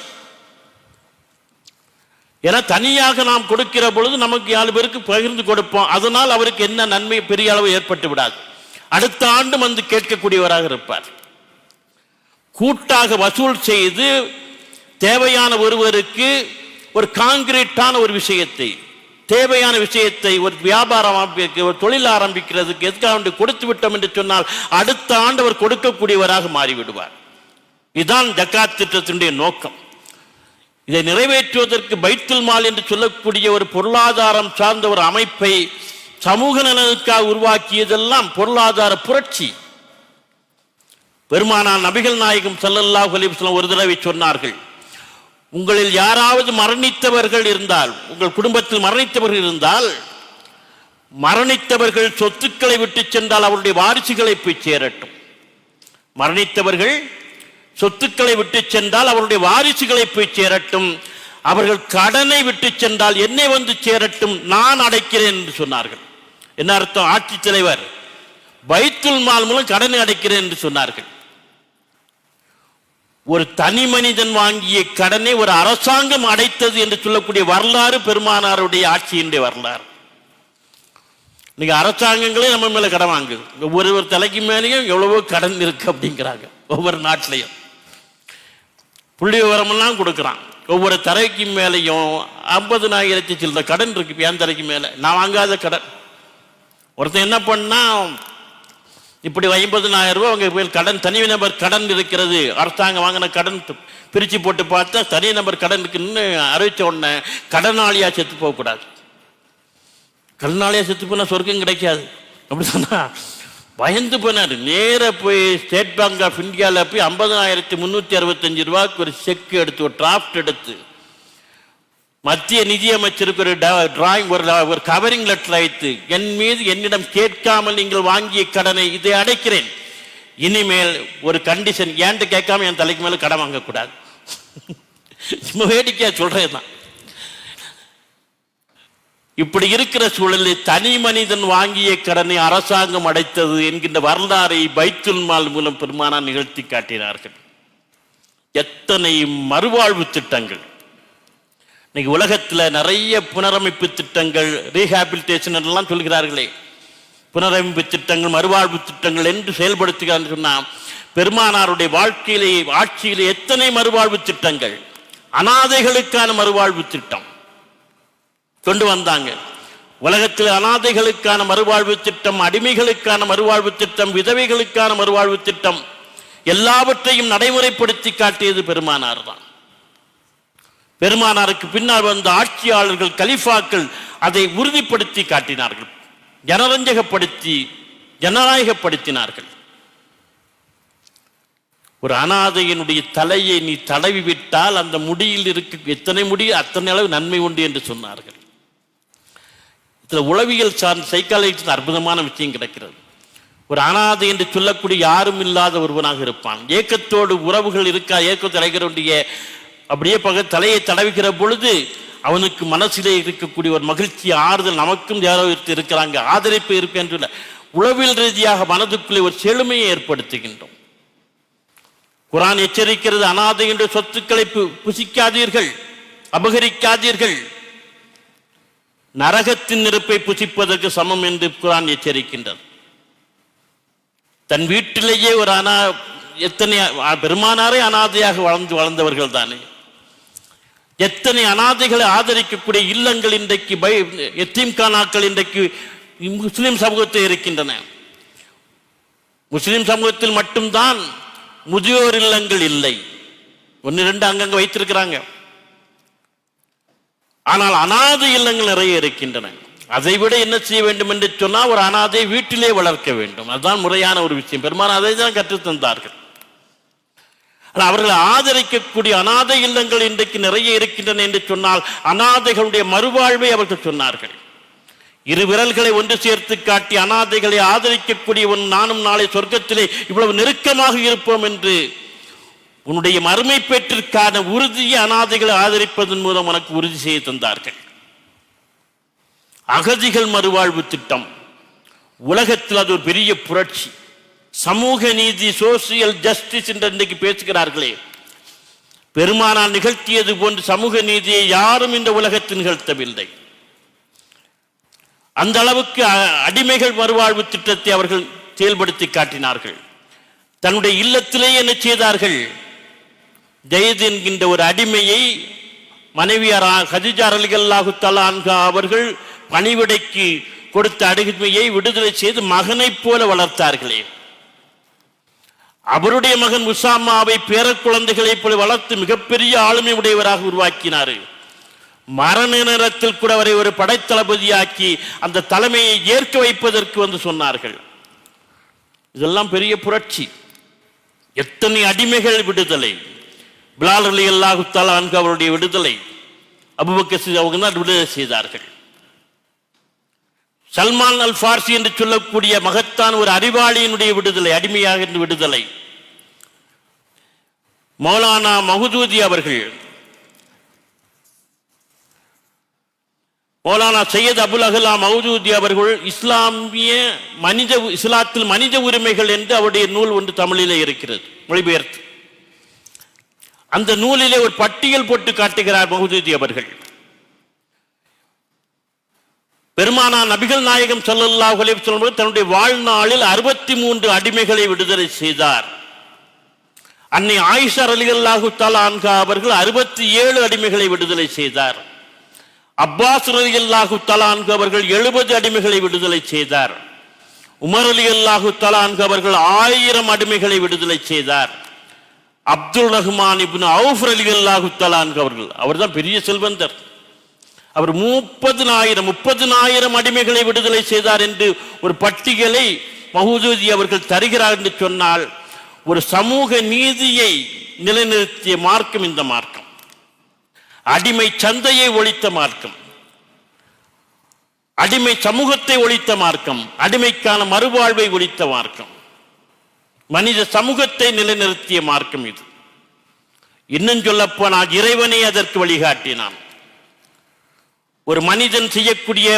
ஏன்னா தனியாக நாம் கொடுக்கிற பொழுது நமக்கு 4 பேருக்கு பகிர்ந்து கொடுப்போம். அதனால் அவருக்கு என்ன நன்மை பெரிய அளவு ஏற்பட்டு விடாது. அடுத்த ஆண்டு வந்து கேட்கக்கூடியவராக இருப்பார். கூட்டாக வசூல் செய்து தேவையான ஒருவருக்கு ஒரு காங்கிரீட்டான ஒரு விஷயத்தை, தேவையான விஷயத்தை ஒரு வியாபாரம் ஒரு தொழில் ஆரம்பிக்கிறதுக்கு எதுக்காக கொடுத்து விட்டோம் என்று சொன்னால் அடுத்த ஆண்டு அவர் கொடுக்கக்கூடியவராக மாறிவிடுவார். இதுதான் ஜக்காத் திட்டத்தினுடைய நோக்கம். இதை நிறைவேற்றுவதற்கு பைத்துல் மால் என்று சொல்லக்கூடிய ஒரு பொருளாதாரம் சார்ந்த ஒரு அமைப்பை சமூக நலனுக்காக உருவாக்கியதெல்லாம் பொருளாதார புரட்சி. பெருமானார் நபிகள் நாயகம் ஸல்லல்லாஹு அலைஹி வஸல்லம் ஒரு தடவை சொன்னார்கள், உங்களில் யாராவது மரணித்தவர்கள் இருந்தால், உங்கள் குடும்பத்தில் மரணித்தவர்கள் இருந்தால், மரணித்தவர்கள் சொத்துக்களை விட்டு சென்றால் அவருடைய வாரிசுகளை போய் சேரட்டும். மரணித்தவர்கள் சொத்துக்களை விட்டு சென்றால் அவருடைய வாரிசுகளை போய் சேரட்டும். அவர்கள் கடனை விட்டு சென்றால் என்னை வந்து சேரட்டும், நான் அடைக்கிறேன் என்று சொன்னார்கள். என்ன அர்த்தம்? ஆட்சித் தலைவர் பைத்துல் மால் மூலம் கடனை அடைக்கிறேன் என்று சொன்னார்கள். ஒரு தனி மனிதன் வாங்கிய கடனை ஒரு அரசாங்கம் அடைத்தது என்று சொல்லக்கூடிய வரலாறு பெருமானாருடைய ஆட்சியினுடைய வரலாறு. நீங்க அரசாங்கங்களே நம்ம மேல கடன் வாங்குது. ஒவ்வொரு தலைக்கு மேலேயும் எவ்வளவோ கடன் இருக்கு அப்படிங்கிறாங்க. ஒவ்வொரு நாட்டிலையும் புள்ளி விவரமெல்லாம் கொடுக்குறான். ஒவ்வொரு தரைக்கு மேலேயும் 50,000 சில்லற கடன் இருக்கு. என் தரைக்கு மேல நான் வாங்காத கடன். ஒருத்தன் என்ன பண்ணா, இப்படி 50,000 ரூபாய் அவங்க பேர் கடன், தனி நபர் கடன் இருக்கிறது, அரசாங்கம் வாங்கின கடன் பிரிச்சு போட்டு பார்த்தா தனி நபர் கடன் இருக்குன்னு அறிவிச்ச உடனே கடனாளியா செத்து போகக்கூடாது. கடனாளியா செத்து போனா சொர்க்கம் கிடைக்காது அப்படி சொன்னா பயந்து போனாரு. நேர போய் ஸ்டேட் பேங்க் ஆஃப் இந்தியாவில் போய் 50,365 ரூபாய்க்கு ஒரு செக் எடுத்து, ஒரு டிராஃப்ட் எடுத்து, மத்திய நிதியமைச்சருக்கு ஒரு டிராயிங், ஒரு கவரிங் லெட்டர் அழைத்து, என் மீது என்னிடம் கேட்காமல் நீங்கள் வாங்கிய கடனை இதை அடைக்கிறேன். இனிமேல் ஒரு கண்டிஷன், ஏன்ட்டு கேட்காம என் தலைக்கு மேல கடன் வாங்கக்கூடாது. வேடிக்கையா சொல்றதுதான். இப்படி இருக்கிற சூழலில் தனி மனிதன் வாங்கிய கடனை அரசாங்கம் அடைத்தது என்கின்ற வரலாறை பைத்துல் மால் மூலம் பெருமானார் நிகழ்த்தி காட்டினார்கள். எத்தனை மறுவாழ்வு திட்டங்கள்! இன்னைக்கு உலகத்தில் நிறைய புனரமைப்பு திட்டங்கள், ரீஹாபிலிட்டேஷன் எல்லாம் சொல்கிறார்களே, புனரமைப்பு திட்டங்கள், மறுவாழ்வு திட்டங்கள் என்று செயல்படுத்துகிறார் சொன்னா, பெருமானாருடைய வாழ்க்கையிலே ஆட்சியிலே எத்தனை மறுவாழ்வு திட்டங்கள்! அனாதைகளுக்கான மறுவாழ்வு திட்டம் கொண்டு வந்தாங்க. உலகத்தில் அனாதைகளுக்கான மறுவாழ்வு திட்டம், அடிமைகளுக்கான மறுவாழ்வு திட்டம், விதவைகளுக்கான மறுவாழ்வு திட்டம் எல்லாவற்றையும் நடைமுறைப்படுத்தி காட்டியது பெருமானார் தான். பெருமானாருக்கு பின்னால் வந்த ஆட்சியாளர்கள், கலிஃபாக்கள் அதை உறுதிப்படுத்தி காட்டினார்கள், ஜனரஞ்சகப்படுத்தி ஜனநாயகப்படுத்தினார்கள். ஒரு அனாதையினுடைய தலையை நீ தடவி விட்டால் அந்த முடியில் இருக்க எத்தனை முடி அத்தனை அளவு நன்மை உண்டு என்று சொன்னார்கள். இதில் உளவியல் சார்ந்த சைக்காலஜி அற்புதமான விஷயம் கிடைக்கிறது. ஒரு அனாதை என்று சொல்லக்கூடிய யாரும் இல்லாத ஒருவனாக இருப்பான். ஏக்கத்தோடு உறவுகள் இருக்கா, ஏக்கத்தை அடைகிறவனுடைய அப்படியே தலையை தடவிக்கிற பொழுது அவனுக்கு மனசிலே இருக்கக்கூடிய ஒரு மகிழ்ச்சி, ஆறுதல், நமக்கும் யாரோ இருக்கிறாங்க, ஆதரிப்பு இருக்கு என்று உளவியல் ரீதியாக மனதுக்குள்ளே ஒரு செழுமையை ஏற்படுத்துகின்றோம். குர்ஆன் எச்சரிக்கிறது, அனாதை என்ற சொத்துக்களை புசிக்காதீர்கள், அபகரிக்காதீர்கள், நரகத்தின் நெருப்பை புசிப்பதற்கு சமம் என்று குர்ஆன் எச்சரிக்கின்றது. தன் வீட்டிலேயே ஒரு எத்தனை பெருமானாரே அனாதையாக வளர்ந்தவர்கள் தானே. எத்தனை அனாதைகளை ஆதரிக்கக்கூடிய இல்லங்கள் இன்றைக்கு எத்தீம்கானாக்கள் இன்றைக்கு முஸ்லிம் சமூகத்தில் இருக்கின்றன. முஸ்லிம் சமூகத்தில் மட்டும்தான் முதியோர் இல்லங்கள் இல்லை, 1-2 அங்கங்க வைத்திருக்கிறாங்க. ஆனால் அனாதை இல்லங்கள் நிறைய இருக்கின்றன. அதை விட என்ன செய்ய வேண்டும் என்று சொன்னால் ஒரு அனாதை வீட்டிலே வளர்க்க வேண்டும். அதுதான் முறையான ஒரு விஷயம். பெரும்பாலும் அதை தான் கற்றுத்தந்தார்கள். அவர்கள் ஆதரிக்கக்கூடிய அனாதை இல்லங்கள் இன்றைக்கு நிறைய இருக்கின்றன என்று சொன்னால் அனாதைகளுடைய மறுவாழ்வை அவர்கள் சொன்னார்கள். 2 விரல்களை ஒன்று சேர்த்து காட்டி அனாதைகளை ஆதரிக்கக்கூடியவன் நானும் நாளை சொர்க்கத்திலே இவ்வளவு நெருக்கமாக இருப்போம் என்று உன்னுடைய மறுமை பெற்றிற்கான உறுதியை அனாதைகளை ஆதரிப்பதன் மூலம் உனக்கு உறுதி செய்ய தந்தார்கள். அகதிகள் மறுவாழ்வு திட்டம் உலகத்தில் அது ஒரு பெரிய புரட்சி. சமூக நீதி, சோசியல் ஜஸ்டிஸ் என்று இன்றைக்கு பேசுகிறார்களே, பெருமானார் நிகழ்த்தியது போன்று சமூக நீதியை யாரும் இந்த உலகத்தில் நிகழ்த்தவில்லை. அந்த அளவுக்கு அடிமைகள் மறுவாழ்வு திட்டத்தை அவர்கள் செயல்படுத்தி காட்டினார்கள். தன்னுடைய இல்லத்திலேயே என்ன செய்தார்கள்? ஜெயத் என்கின்ற ஒரு அடிமையை மனைவியார் கதீஜா ரலியல்லாஹு தஆலா அன்ஹா அவர்கள் பணிவிடைக்கு கொடுத்த அடிமையை விடுதலை செய்து மகனைப் போல வளர்த்தார்களே. அவருடைய மகன் உசாமாவை பேர குழந்தைகளைப் போல வளர்த்து மிகப்பெரிய ஆளுமை உடையவராக உருவாக்கினார். மரண நேரத்தில் கூட அவரை ஒரு படைத்தளபதியாக்கி அந்த தலைமையை ஏற்க வைப்பதற்கு வந்து சொன்னார்கள். இதெல்லாம் பெரிய புரட்சி. எத்தனை அடிமைகள் விடுதலை, பிலால் ரலியல்லாஹு தஆலா அன்ஹு அவருடைய விடுதலை, அபூபக்கர் அவங்க தான் விடுதலை செய்தார்கள். சல்மான் அல் ஃபார்சி என்று சொல்லக்கூடிய மகத்தான் ஒரு அறிவாளியினுடைய விடுதலை, அடிமையாக விடுதலை. மௌலானா மஹதூதி அவர்கள், மௌலானா சையத் அபுல் அஹ்லா மஹதூதி அவர்கள் இஸ்லாத்தில் மனித உரிமைகள் என்று அவருடைய நூல் ஒன்று தமிழிலே இருக்கிறது, மொழிபெயர்த்து. அந்த நூலிலே ஒரு பட்டியல் போட்டு காட்டுகிறார் மஹதூதி அவர்கள். பெருமானார் நபிகள் நாயகம் ஸல்லல்லாஹு அலைஹி வஸல்லம் தன்னுடைய வாழ்நாளில் 63 அடிமைகளை விடுதலை செய்தார். அன்னை ஆயிஷா ரலியல்லாஹு தஆலா அன்ஹா அவர்கள் 67 அடிமைகளை விடுதலை செய்தார். அப்பாஸ் ரலியல்லாஹு தஆலா அன்ஹு அவர்கள் 70 அடிமைகளை விடுதலை செய்தார். உமர் ரலியல்லாஹு தஆலா அன்ஹு அவர்கள் 1000 அடிமைகளை விடுதலை செய்தார். அப்துல் ரஹ்மான் இப்னு அவுஃப் ரலியல்லாஹு தஆலா அன்ஹு அவர்தான் பெரிய செல்வந்தர். அவர் 30,000 அடிமைகளை விடுதலை செய்தார் என்று ஒரு பட்டியலை மஹதூதி அவர்கள் தருகிறார் என்று சொன்னால், ஒரு சமூக நீதியை நிலைநிறுத்திய மார்க்கம் இந்த மார்க்கம். அடிமை சந்தையை ஒழித்த மார்க்கம், அடிமை சமூகத்தை ஒழித்த மார்க்கம், அடிமைக்கான மறுவாழ்வை ஒழித்த மார்க்கம், மனித சமூகத்தை நிலைநிறுத்திய மார்க்கம் இது. இன்னும் சொல்லப்போனால் இறைவனை அதற்கு வழிகாட்டினான். ஒரு மனிதன் செய்யக்கூடிய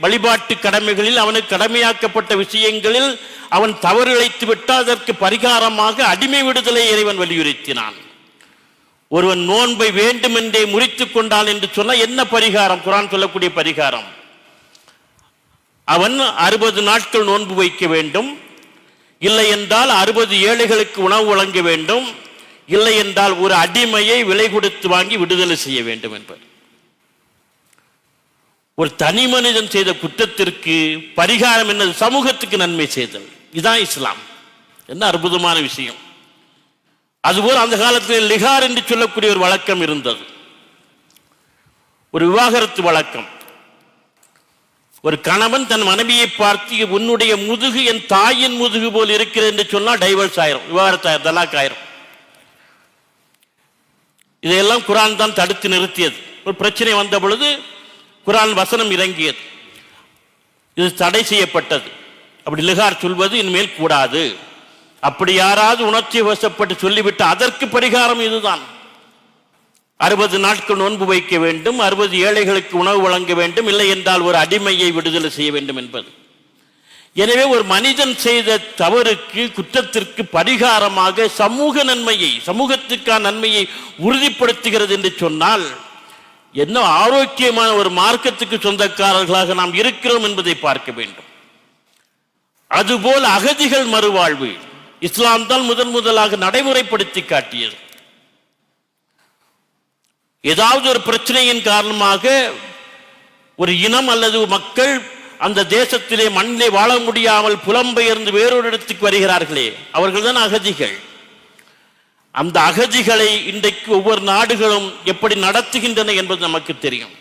வழிபாட்டு கடமைகளில் அவனுக்கு கடமையாக்கப்பட்ட விஷயங்களில் அவன் தவறு இழைத்து விட்டால் அதற்கு பரிகாரமாக அடிமை விடுதலை இறைவன் வலியுறுத்தினான். ஒருவன் நோன்பை வேண்டுமென்றே முறித்துக் கொண்டான் என்று சொன்னால் என்ன பரிகாரம்? குர்ஆன் சொல்லக்கூடிய பரிகாரம், அவன் 60 நாட்கள் நோன்பு வைக்க வேண்டும், இல்லை என்றால் 60 ஏழைகளுக்கு உணவு வழங்க வேண்டும், இல்லை என்றால் ஒரு அடிமையை விலை கொடுத்து வாங்கி விடுதலை செய்ய வேண்டும் என்பது. ஒரு தனி மனிதன் செய்த குற்றத்திற்கு பரிகாரம் என்னது? சமூகத்துக்கு நன்மை செய்தல். இதுதான் இஸ்லாம். என்ன அற்புதமான விஷயம். அதுபோல் அந்த காலத்தில் லிகார் என்று சொல்லக்கூடிய ஒரு வழக்கம் இருந்தது, ஒரு விவாகரத்து வழக்கம். ஒரு கணவன் தன் மனைவியை பார்த்து, உன்னுடைய முதுகு என் தாயின் முதுகு போல் இருக்கிறது என்று சொன்னால் டைவர்ஸ் ஆயிரும், விவாகரத்து ஆயிரும், தலாக் ஆயிரும். இதையெல்லாம் குர்ஆன் தான் தடுத்து நிறுத்தியது. ஒரு பிரச்சனை வந்த பொழுது குர்ஆன் வசனம் இறங்கியது, இது தடை செய்யப்பட்டது. அப்படி லிகார் சொல்வது இனிமேல் கூடாது. அப்படி யாராவது உணர்ச்சி வசப்பட்டு சொல்லிவிட்டு அதற்கு பரிகாரம் இதுதான். 60 நாட்கள் நோன்பு வைக்க வேண்டும், 60 ஏழைகளுக்கு உணவு வழங்க வேண்டும், இல்லை என்றால் ஒரு அடிமையை விடுதலை செய்ய வேண்டும் என்பது. எனவே ஒரு மனிதன் செய்த தவறுக்கு, குற்றத்திற்கு பரிகாரமாக சமூக நன்மையை, சமூகத்துக்கான நன்மையை உறுதிப்படுத்துகிறது என்று சொன்னால் என்ன ஆரோக்கியமான ஒரு மார்க்கத்துக்கு சொந்தக்காரர்களாக நாம் இருக்கிறோம் என்பதை பார்க்க வேண்டும். அதுபோல் அகதிகள் மறுவாழ்வு, இஸ்லாம் தான் முதலாக நடைமுறைப்படுத்தி காட்டியது. ஏதாவது ஒரு பிரச்சனையின் காரணமாக ஒரு இனம் அல்லது மக்கள் அந்த தேசத்திலே மண்ணிலே வாழ முடியாமல் புலம்பெயர்ந்து வேறொரு இடத்துக்கு வருகிறார்களே, அவர்கள் தான் அகதிகள். அந்த அகதிகளை இன்றைக்கு ஒவ்வொரு நாடுகளும் எப்படி நடத்துகின்றன என்பது நமக்கு தெரியும்.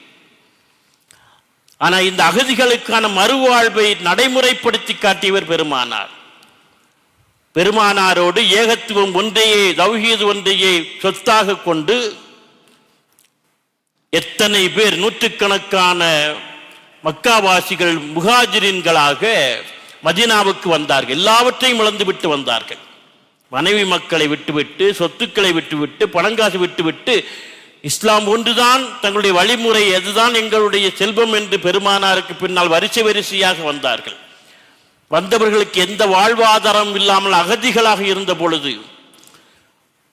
ஆனால் இந்த அகதிகளுக்கான மறுவாழ்வை நடைமுறைப்படுத்தி காட்டியவர் பெருமானார். பெருமானாரோடு ஏகத்துவம் ஒன்றையே, தௌஹீத் ஒன்றையே சொத்தாக கொண்டு எத்தனை பேர், நூற்றுக்கணக்கான மக்காவாசிகள் முஹாஜிரின்களாக மதீனாவுக்கு வந்தார்கள். எல்லாவற்றையும் இழந்துவிட்டு வந்தார்கள். மனைவி மக்களை விட்டுவிட்டு, சொத்துக்களை விட்டுவிட்டு, பணங்காசு விட்டுவிட்டு, இஸ்லாம் ஒன்றுதான் தங்களுடைய வழிமுறை, அதுதான் எங்களுடைய செல்வம் என்று பெருமானாருக்கு பின்னால் வரிசையாக வந்தார்கள். வந்தவர்களுக்கு எந்த வாழ்வாதாரம் இல்லாமல் அகதிகளாக இருந்த பொழுது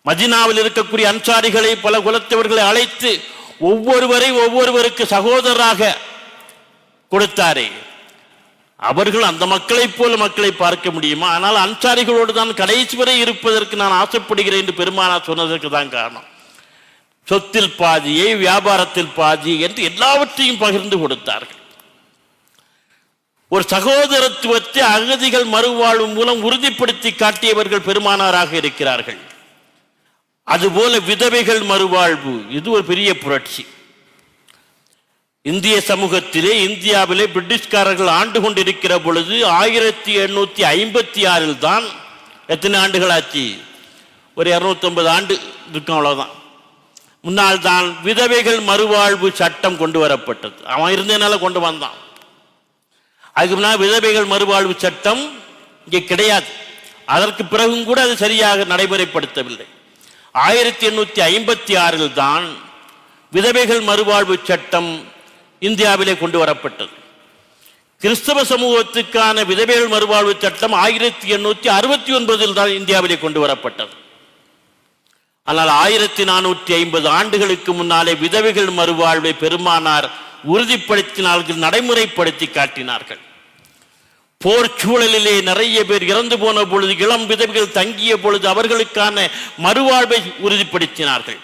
மதீனாவில் இருக்கக்கூடிய அன்சாரிகளை, பல குலத்தவர்களை அழைத்து ஒவ்வொருவருக்கு சகோதரராக கொடுத்தாரே. அவர்கள் அந்த மக்களைப் போல மக்களை பார்க்க முடியுமா? ஆனால் அன்சாரிகளோடு தான் கடைசி வரை இருப்பதற்கு நான் ஆசைப்படுகிறேன் என்று பெருமானார் சொன்னதற்கு தான் காரணம். சொத்தில் பாதியை, வியாபாரத்தில் பாதி என்று எல்லாவற்றையும் பகிர்ந்து கொடுத்தார்கள். ஒரு சகோதரத்துவத்தை அகதிகள் மறுவாழ்வு மூலம் உறுதிப்படுத்தி காட்டியவர்கள் பெருமானாராக இருக்கிறார்கள். அதுபோல விதவைகள் மறுவாழ்வு, இது ஒரு பெரிய புரட்சி. இந்திய சமூகத்திலே, இந்தியாவிலே பிரிட்டிஷ்காரர்கள் ஆண்டு கொண்டிருக்கிற பொழுது 1856 தான், எத்தனை ஆண்டுகள் ஆச்சு? ஒரு 250 ஆண்டு இருக்கும், அவ்வளவுதான். முன்னால் தான் விதவைகள் மறுவாழ்வு சட்டம் கொண்டு வரப்பட்டது. அவன் இருந்ததுனால கொண்டு வந்தான். அதுக்கு முன்னால் விதவைகள் மறுவாழ்வு சட்டம் இங்கே கிடையாது. அதற்கு பிறகும் கூட அது சரியாக நடைமுறைப்படுத்தவில்லை. 1856 தான் விதவைகள் மறுவாழ்வு சட்டம் இந்தியாவிலே கொண்டு வரப்பட்டது. கிறிஸ்தவ சமூகத்துக்கான விதவைகள் மறுவாழ்வு சட்டம் 1869 தான் இந்தியாவிலே கொண்டு வரப்பட்டது. ஆனால் 1450 ஆண்டுகளுக்கு முன்னாலே விதவைகள் மறுவாழ்வை பெருமானார் உறுதிப்படுத்தினார்கள், நடைமுறைப்படுத்தி காட்டினார்கள். போர் சூழலிலே நிறைய பேர் இறந்து போன பொழுது, இளம் விதவைகள் தங்கிய பொழுது அவர்களுக்கான மறுவாழ்வை உறுதிப்படுத்தினார்கள்.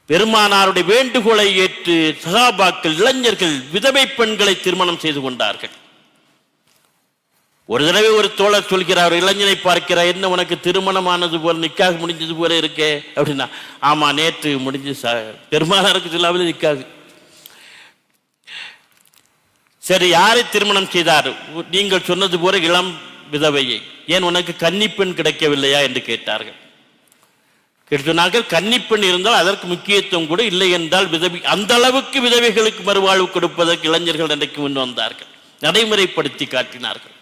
பெருமானாருடைய வேண்டுகோளை ஏற்று சஹாபாக்கள், இளைஞர்கள் விதவை பெண்களை திருமணம் செய்து கொண்டார்கள். ஒரு தடவை ஒரு தோழர் சொல்கிறார், இளைஞனை பார்க்கிறார், என்ன உனக்கு திருமணமானது போல, நிக்காக முடிஞ்சது போல இருக்கே அப்படின்னா, ஆமா நேற்று முடிஞ்சு பெருமானாருக்கு சொல்லாமல் நிக்காக. சரி, யாரை திருமணம் செய்தார்? நீங்கள் சொன்னது போல இளம் விதவையை. ஏன் உனக்கு கன்னிப்பெண் கிடைக்கவில்லையா என்று கேட்டார்கள். சொன்னார்கள், கன்னிப்பெண் இருந்தால் அதற்கு முக்கியத்துவம் கூட, இல்லை என்றால் விதவை, அந்த அளவுக்கு விதவைகளுக்கு மறுவாழ்வு கொடுப்பதற்கு இளைஞர்கள் இன்றைக்கு முன் வந்தார்கள், நடைமுறைப்படுத்தி காட்டினார்கள்.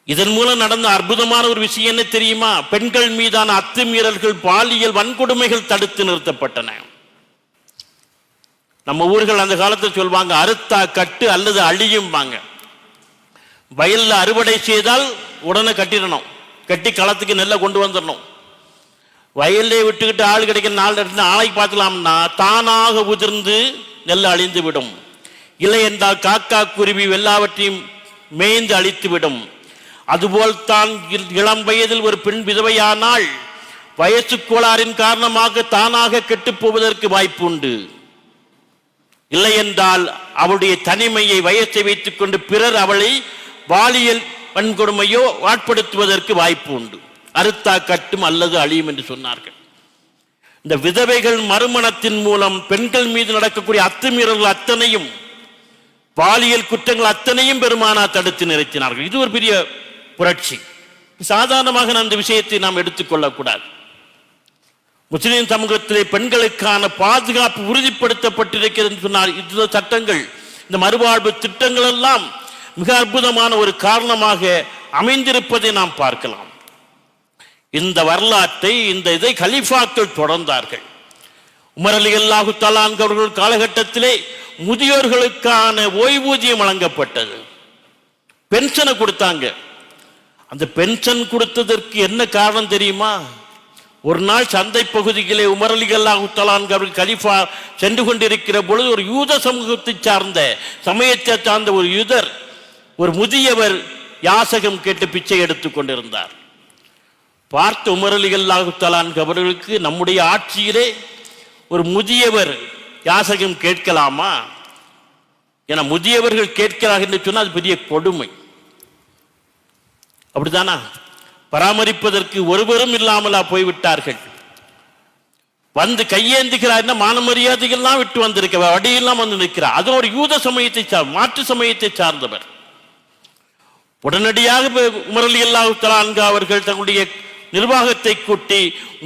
இதன் மூலம் நடந்த அற்புதமான ஒரு விஷயம் என்ன தெரியுமா? பெண்கள் மீதான அத்துமீறல்கள், பாலியல் வன்கொடுமைகள் தடுத்து நிறுத்தப்பட்டன. நம்ம ஊர்கள் அந்த காலத்தில் சொல்வாங்க, அறுத்தா கட்டு அல்லது அழியும்பாங்க. வயல்ல அறுவடை செய்தால் உடனே கட்டிடணும், கட்டி களத்துக்கு நெல்லை கொண்டு வந்துடணும். வயல்லே விட்டுக்கிட்டு ஆள் கிடைக்கிற நாளைக்கு பார்க்கலாம்னா தானாக உதிர்ந்து நெல் அழிந்து விடும். இல்லை என்றால் காக்கா குருவி எல்லாவற்றையும் மேய்ந்து அழித்து விடும். அதுபோல் தான் இளம் வயதில் ஒரு பெண் விதவையானால் வயசு கோளாறின் காரணமாக தானாக கெட்டுப் போவதற்கு வாய்ப்பு உண்டு. இல்லை என்றால் அவளுடைய தனிமையை, வயசை வைத்துக் கொண்டு பிறர் அவளை பாலியல் வன்கொடுமையோ ஆட்படுத்துவதற்கு வாய்ப்பு உண்டு. அறுத்தா கட்டும் அல்லது அழியும் என்று சொன்னார்கள். இந்த விதவைகள் மறுமணத்தின் மூலம் பெண்கள் மீது நடக்கக்கூடிய அத்துமீறல்கள் அத்தனையும், பாலியல் குற்றங்கள் அத்தனையும் பெருமானார் தடுத்து நிறுத்தினார்கள். இது ஒரு பெரிய புரட்சி. சாதாரணமாக அந்த விஷயத்தை நாம் எடுத்துக்கொள்ளக்கூடாது. முஸ்லிம் சமூகத்திலே பெண்களுக்கான பாதுகாப்பு உறுதிப்படுத்தப்பட்டிருக்கிறது என்று சொன்னார். இந்த சட்டங்கள், இந்த மறுவாழ்வு திட்டங்கள் எல்லாம் மிக அற்புதமான ஒரு காரணமாக அமைந்திருப்பதை நாம் பார்க்கலாம். இந்த வரலாற்றை, இந்த இதை கலீஃபாக்கள் தொடர்ந்தார்கள். உமர் ரலியல்லாஹு தஆலா அன்ஹு அவர்கள் காலகட்டத்திலே முதியோர்களுக்கான ஓய்வூதியம் வழங்கப்பட்டது, பென்ஷனை கொடுத்தாங்க. அந்த பென்ஷன் கொடுத்ததற்கு என்ன காரணம் தெரியுமா? ஒரு நாள் சந்தை பகுதியிலே உமர் ரலியல்லாஹு தஆலா அன்ஹு அவர்கள் கலீஃபா சென்று கொண்டிருக்கிற பொழுது ஒரு யூத சமூகத்தை சார்ந்த, சமயத்தை சார்ந்த ஒரு யூதர், ஒரு முதியவர் யாசகம் கேட்டு பிச்சை எடுத்துக் கொண்டிருந்தார். பார்த்த உமர் ரலியல்லாஹு தஆலா அன்ஹு அவர்களுக்கு நம்முடைய ஆட்சியிலே ஒரு முதியவர் யாசகம் கேட்கலாமா? என முதியவர்கள் கேட்கிறார்கள் என்று சொன்னால் அது பெரிய கொடுமை. அப்படித்தானா? பராமரிப்பதற்கு ஒருவரும் இல்லாமலா போய்விட்டார்கள். வந்து கையேந்துகிறார், மான மரியாதைகள்லாம் விட்டு வந்திருக்க, வடியெல்லாம் வந்து நிற்கிறார். அது ஒரு யூத சமயத்தை மாற்று சமயத்தை சார்ந்தவர். உடனடியாக உமர் ரலியல்லாஹு தஆலா அன்ஹு அவர்கள் தங்களுடைய நிர்வாகத்தை கூட்டி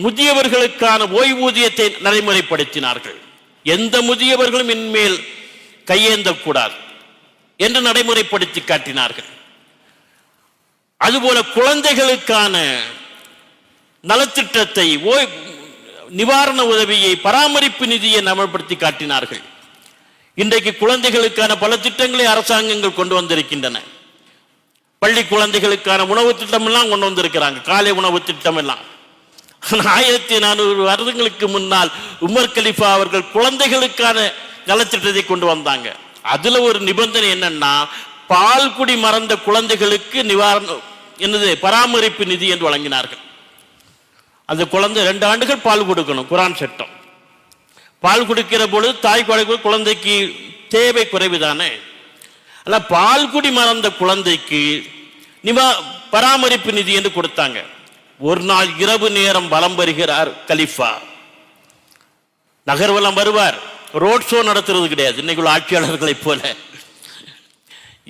முதியவர்களுக்கான ஓய்வூதியத்தை நடைமுறைப்படுத்தினார்கள். எந்த முதியவர்களும் இன்மேல் கையேந்தக்கூடாது என்று நடைமுறைப்படுத்தி காட்டினார்கள். அதுபோல குழந்தைகளுக்கான நலத்திட்டத்தை, நிவாரண உதவியை, பராமரிப்பு நிதியை நடைமுறைப்படுத்தி காட்டினார்கள். இன்றைக்கு குழந்தைகளுக்கான பல திட்டங்களை அரசாங்கங்கள் கொண்டு வந்திருக்கின்றன. பள்ளி குழந்தைகளுக்கான உணவு திட்டம் எல்லாம் கொண்டு வந்திருக்கிறாங்க, காலை உணவு திட்டம் எல்லாம். 1400 வருடங்களுக்கு முன்னால் உமர் கலீஃபா அவர்கள் குழந்தைகளுக்கான நலத்திட்டத்தை கொண்டு வந்தாங்க. அதுல ஒரு நிபந்தனை என்னன்னா, பால் குடி மறந்த குழந்தைகளுக்கு நிவாரணம் என்னது பராமரிப்பு நிதி என்று வழங்கினார்கள். அந்த குழந்தை 2 ஆண்டுகள் பால் கொடுக்கணும், குரான் சட்டம். பால் கொடுக்கிற பொழுது தாய் குழந்தைக்கு தேவை குறைவுதானே. அல்ல, பால் குடி மறந்த குழந்தைக்கு பராமரிப்பு நிதி என்று கொடுத்தாங்க. ஒரு நாள் இரவு நேரம் வலம் வருகிறார் கலீஃபா. நகர்வலம் வருவார், ரோட் ஷோ நடத்துறது கிடையாது இன்னைக்குள்ள ஆட்சியாளர்களை போல.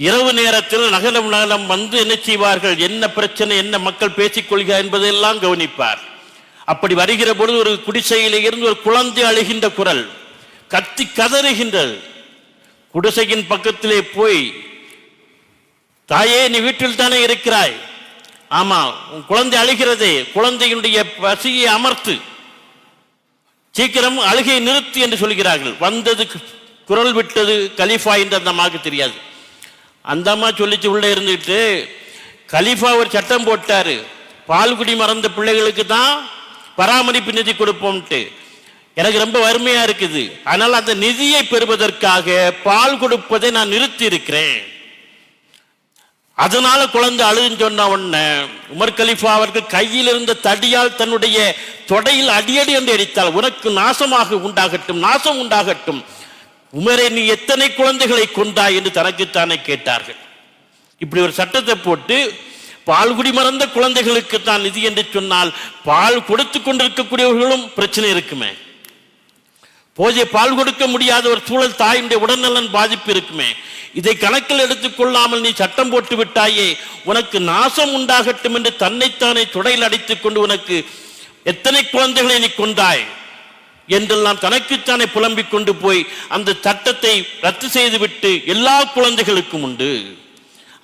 இரவு நேரத்தில் நகரம் வந்து என்ன செய்வார்கள், என்ன பிரச்சனை, என்ன மக்கள் பேசிக்கொள்கிறார் என்பதையெல்லாம் கவனிப்பார். அப்படி வருகிற பொழுது ஒரு குடிசையிலே இருந்து ஒரு குழந்தை அழுகின்ற குரல், கத்தி கதறுகின்றது. குடிசையின் பக்கத்திலே போய், தாயே நீ வீட்டில் தானே இருக்கிறாய், ஆமா உன் குழந்தை அழுகிறதே, குழந்தையினுடைய பசியை அமர்த்து, சீக்கிரம் அழுகையை நிறுத்து என்று சொல்கிறார்கள். வந்தது குரல் விட்டது கலீஃபா என்று அந்த அம்மாவுக்கு தெரியாது. அந்த அம்மா சொல்லிச்சு உள்ள இருந்துட்டு, கலீஃபா ஒரு சட்டம் போட்டாரு, பால்குடி மறந்த பிள்ளைகளுக்கு தான் பராமரிப்பு நிதி கொடுப்போம்ட்டு. எனக்கு ரொம்ப வறுமையா இருக்குது, ஆனால் அந்த நிதியை பெறுவதற்காக பால் கொடுப்பதை நான் நிறுத்தி இருக்கிறேன். அதனால குழந்தை அழுதுன்னு சொன்ன உடனே உமர் கலீஃபா அவர்கள் கையில் இருந்த தடியால் தன்னுடைய தொடையில் அடியடி என்று அடித்தால், உனக்கு நாசமாக உண்டாகட்டும், நாசம் உண்டாகட்டும், உமரே நீ எத்தனை குழந்தைகளை கொண்டாய் என்று தனக்குத்தானே கேட்டார்கள். இப்படி ஒரு சட்டத்தை போட்டு பால்குடி மறந்த குழந்தைகளுக்கு தான் நிதி என்று சொன்னால், பால் கொடுத்து கொண்டிருக்கக்கூடியவர்களும் பிரச்சனை இருக்குமே. போதிய பால் கொடுக்க முடியாத ஒரு சூழல், தாயினுடைய உடல்நலன் பாதிப்பு இருக்குமே. இதை கணக்கில் எடுத்துக்கொள்ளாமல் நீ சட்டம் போட்டு விட்டாயே, உனக்கு நாசம் உண்டாகட்டும் என்று தன்னைத்தானே துடையில் அடித்துக் கொண்டு உனக்கு எத்தனை குழந்தைகளை நீ கொண்டாய் என்றெல்லாம் தனக்குத்தானே புலம்பிக் கொண்டு போய் அந்த சட்டத்தை ரத்து செய்துவிட்டு எல்லா குழந்தைகளுக்கும் உண்டு,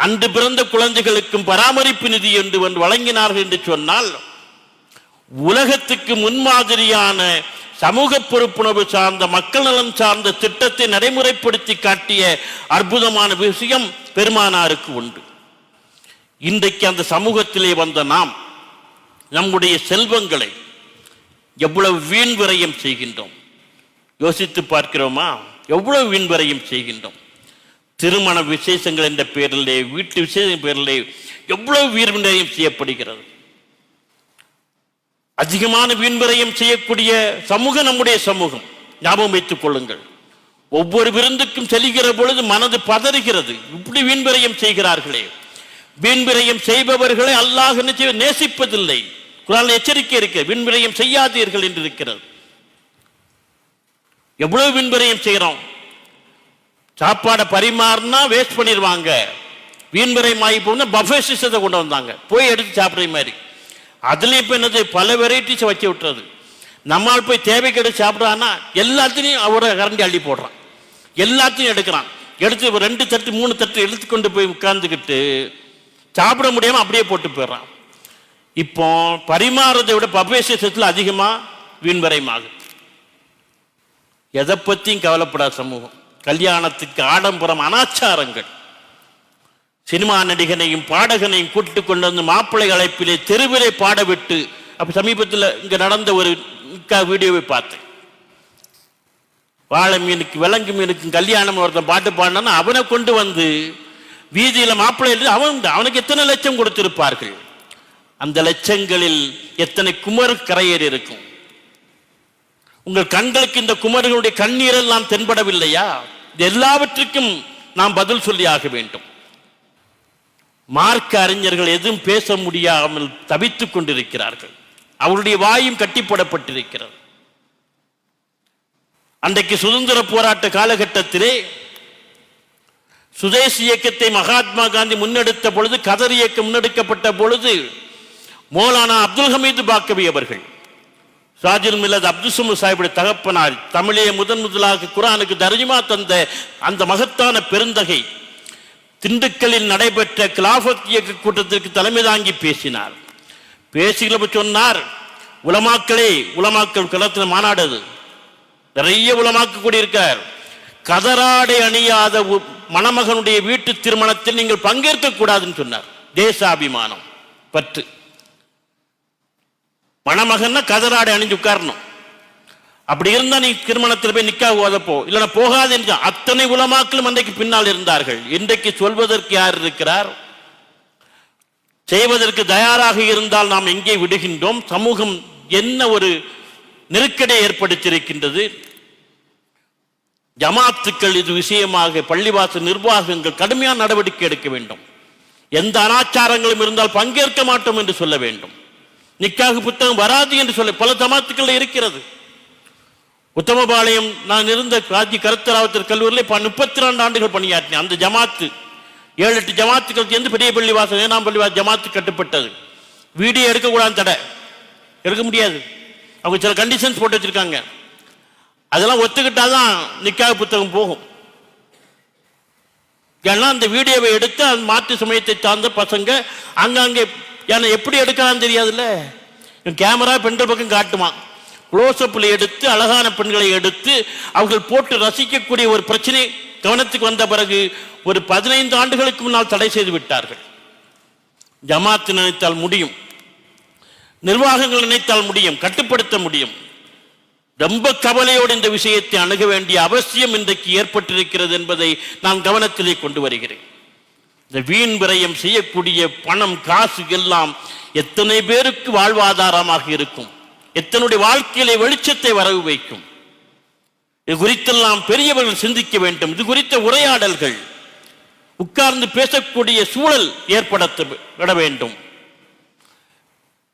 அன்று பிறந்த குழந்தைகளுக்கும் பராமரிப்பு நிதி என்று வழங்கினார்கள் என்று சொன்னால், உலகத்துக்கு முன்மாதிரியான சமூக பொறுப்புணர்வு சார்ந்த, மக்கள் நலன் சார்ந்த திட்டத்தை நடைமுறைப்படுத்தி காட்டிய அற்புதமான விஷயம் பெருமானாருக்கு உண்டு. இன்றைக்கு அந்த சமூகத்திலே வந்த நாம் நம்முடைய செல்வங்களை எவ்வளவு வீண் விரயம் செய்கின்றோம், யோசித்து பார்க்கிறோமா? எவ்வளவு வீண் விரயம் செய்கின்றோம். திருமண விசேஷங்கள் என்ற பெயரிலே, வீட்டு விசேஷ பெயரிலே எவ்வளவு வீண் விரயம் செய்யப்படுகிறது. அதிகமான வீண்விரயம் செய்யக்கூடிய சமூகம் நம்முடைய சமூகம். ஞாபகம் வைத்துக் கொள்ளுங்கள், ஒவ்வொரு விருந்துக்கும் செல்கிற பொழுது மனது பதறுகிறது, இப்படி வீண்விரயம் செய்கிறார்களே. வீண்விரயம் செய்பவர்களை அல்லாஹ் நேசிப்பதில்லை. குர்ஆனில் எச்சரிக்கை இருக்கு, வீண்விரயம் செய்யாதீர்கள் என்று இருக்கிறது. எவ்வளவு வீண்விரயம் செய்கிறோம். சாப்பாடை பரிமாறினா வேஸ்ட் பண்ணிடுவாங்க, வீண்விரயம் ஆகி போனா பஃபே சிஸ்டத்தை கொண்டு வந்தாங்க, போய் எடுத்து சாப்பிட்ற மாதிரி. அதுல இப்ப என்னது, பல வெரைட்டிஸ் வச்சு விட்டுறது. நம்மால் போய் தேவைக்கு எடுத்து சாப்பிட்றான்னா எல்லாத்தையும் அவரை கரண்டி அள்ளி போடுறான், எல்லாத்தையும் எடுக்கிறான். எடுத்து 2 தட்டு 3 தட்டு எடுத்துக்கொண்டு போய் உட்கார்ந்துக்கிட்டு சாப்பிட முடியாம அப்படியே போட்டு போயிடுறான். இப்போ பரிமாறதை விட பஃபே சிஸ்டத்தில் அதிகமா வீண்விரயமாகும். எதை பத்தியும் கவலைப்படாத சமூகம். கல்யாணத்துக்கு ஆடம்பரம், அனாச்சாரங்கள், சினிமா நடிகனையும் பாடகனையும் கூட்டு கொண்டு வந்து மாப்பிள்ளை அழைப்பிலே தெருவிலே பாட விட்டு, அப்ப சமீபத்தில் இங்க நடந்த ஒரு வீடியோவை பார்த்தேன். வாழை மீனுக்கு விலங்கு மீனுக்கு கல்யாணம் ஒருத்தன் பாட்டு பாடினா அவனை கொண்டு வந்து வீதியில மாப்பிள்ளை அவனுக்கு எத்தனை லட்சம் கொடுத்திருப்பார்கள். அந்த லட்சங்களில் எத்தனை குமர் கரையேறி இருக்கும். உங்கள் கண்களுக்கு இந்த குமர்களுடைய கண்ணீரெல்லாம் தென்படவில்லையா? இது எல்லாவற்றுக்கும் நாம் பதில் சொல்லி ஆக வேண்டும். மார்க்க அறிஞர்கள் எதுவும் பேச முடியாமல் தவித்துக் கொண்டிருக்கிறார்கள். அவருடைய வாயும் கட்டிப்போடப்பட்டிருக்கிறது. அன்றைக்கு சுதந்திர போராட்ட காலகட்டத்திலே சுதேசி இயக்கத்தை மகாத்மா காந்தி முன்னெடுத்த பொழுது, கதர் இயக்கம் முன்னெடுக்கப்பட்ட பொழுது, மௌலானா அப்துல் ஹமீது பாக்கவி அவர்கள், சாஜில் மில்லத் அப்துல் சமூத் சாஹிபுடைய தகப்பனார், தமிழே முதலாக குர்ஆனுக்கு தர்ஜுமா தந்த அந்த மகத்தான பெருந்தகை திண்டுக்கல்லில் நடைபெற்ற கிலாஃபத் இயக்க கூட்டத்திற்கு தலைமை தாங்கி பேசினார். பேசுகிறப்ப சொன்னார், உலமாக்கள் களத்தில் மாநாடு, நிறைய உலமாக்கு கூடியிருக்கார், கதராடை அணியாத மணமகனுடைய வீட்டு திருமணத்தில் நீங்கள் பங்கேற்க கூடாதுன்னு சொன்னார். தேசாபிமானம் பற்று. மணமகன்னா கதராடை அணிஞ்சு உட்காரணும். அப்படி இருந்தா நீ திருமணத்தில் போய் நிக்கா ஓதப்போ, இல்லைன்னா போகாது என்று அத்தனை உலமாக்களும் அன்றைக்கு பின்னால் இருந்தார்கள். இன்றைக்கு சொல்வதற்கு யார் இருக்கிறார்? செய்வதற்கு தயாராக இருந்தால் நாம் எங்கே விடுகின்றோம்? சமூகம் என்ன ஒரு நெருக்கடியை ஏற்படுத்தியிருக்கின்றது. ஜமாத்துக்கள் இது விஷயமாக பள்ளிவாசல் நிர்வாகங்கள் கடுமையான நடவடிக்கை எடுக்க வேண்டும். எந்த அனாச்சாரங்களும் இருந்தால் பங்கேற்க மாட்டோம் என்று சொல்ல வேண்டும். நிக்காக புத்தகம் வராது என்று சொல்ல பல ஜமாத்துக்கள் இருக்கிறது. உத்தமபாளையம் நான் இருந்த காஜி கருத்தராவத்தர் கல்லூரியில் 32 ஆண்டுகள் பணியாற்றினேன். அந்த ஜமாத்து 7-8 ஜமாத்துக்கள் சேர்ந்து பெரிய பள்ளிவாசல், ஏனாம் பள்ளிவாசல் ஜமாத்து கட்டுப்பட்டது. வீடியோ எடுக்கக்கூடாது, தடை, எடுக்க முடியாது. அவங்க சில கண்டிஷன்ஸ் போட்டு வச்சிருக்காங்க. அதெல்லாம் ஒத்துக்கிட்டாதான் நிக்காக புத்தகம் போகும். ஏன்னா அந்த வீடியோவை எடுத்து அந்த மாற்று சமயத்தை சார்ந்த பசங்க அங்கங்கே ஏன்னா எப்படி எடுக்கலாம்னு தெரியாதுல்ல. கேமரா பெண்கள் பக்கம் காட்டுவான், க்ளோஸ்அப்ல எடுத்து அழகான பெண்களை எடுத்து அவர்கள் போட்டு ரசிக்கக்கூடிய ஒரு பிரச்சனை கவனத்துக்கு வந்த பிறகு ஒரு 15 ஆண்டுகளுக்கு முன்னால் தடை செய்து விட்டார்கள். ஜமாத்து நினைத்தால் முடியும், நிர்வாகங்கள் நினைத்தால் முடியும், கட்டுப்படுத்த முடியும். ரொம்ப கவலையோடு இந்த விஷயத்தை அணுக வேண்டிய அவசியம் இன்றைக்கு ஏற்பட்டிருக்கிறது என்பதை நான் கவனத்திலே கொண்டு வருகிறேன். இந்த வீண் விரயம் செய்யக்கூடிய பணம் காசு எல்லாம் எத்தனை பேருக்கு வாழ்வாதாரமாக இருக்கும், எத்தனுடைய வாழ்க்கையிலே வெளிச்சத்தை வரவு வைக்கும். இது குறித்தெல்லாம் பெரியவர்கள் சிந்திக்க வேண்டும். இது குறித்த உரையாடல்கள், உட்கார்ந்து பேசக்கூடிய சூழல் ஏற்படுத்த வேண்டும்.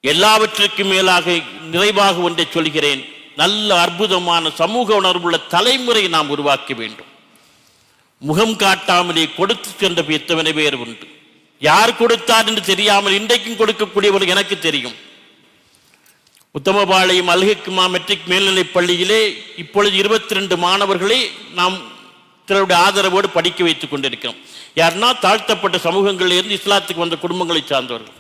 எல்லாவற்றுக்கும் மேலாக நிறைவாக ஒன்றை சொல்கிறேன், நல்ல அற்புதமான சமூக உணர்வுள்ள தலைமுறை நாம் உருவாக்க வேண்டும். முகம் காட்டாமலே கொடுத்து சென்ற எத்தனை பேர் உண்டு. யார் கொடுத்தார் என்று தெரியாமல் இன்றைக்கும் கொடுக்கக்கூடியவர்கள் எனக்கு தெரியும். உத்தமபாளையம் அல்ஹிக்மா மெட்ரிக் மேல்நிலைப் பள்ளியிலே இப்பொழுது 22 மாணவர்களை நாம் சிலருடைய ஆதரவோடு படிக்க வைத்துக் கொண்டிருக்கிறோம். யாருன்னா தாழ்த்தப்பட்ட சமூகங்களில் இருந்து இஸ்லாத்துக்கு வந்த குடும்பங்களை சார்ந்தவர்கள்.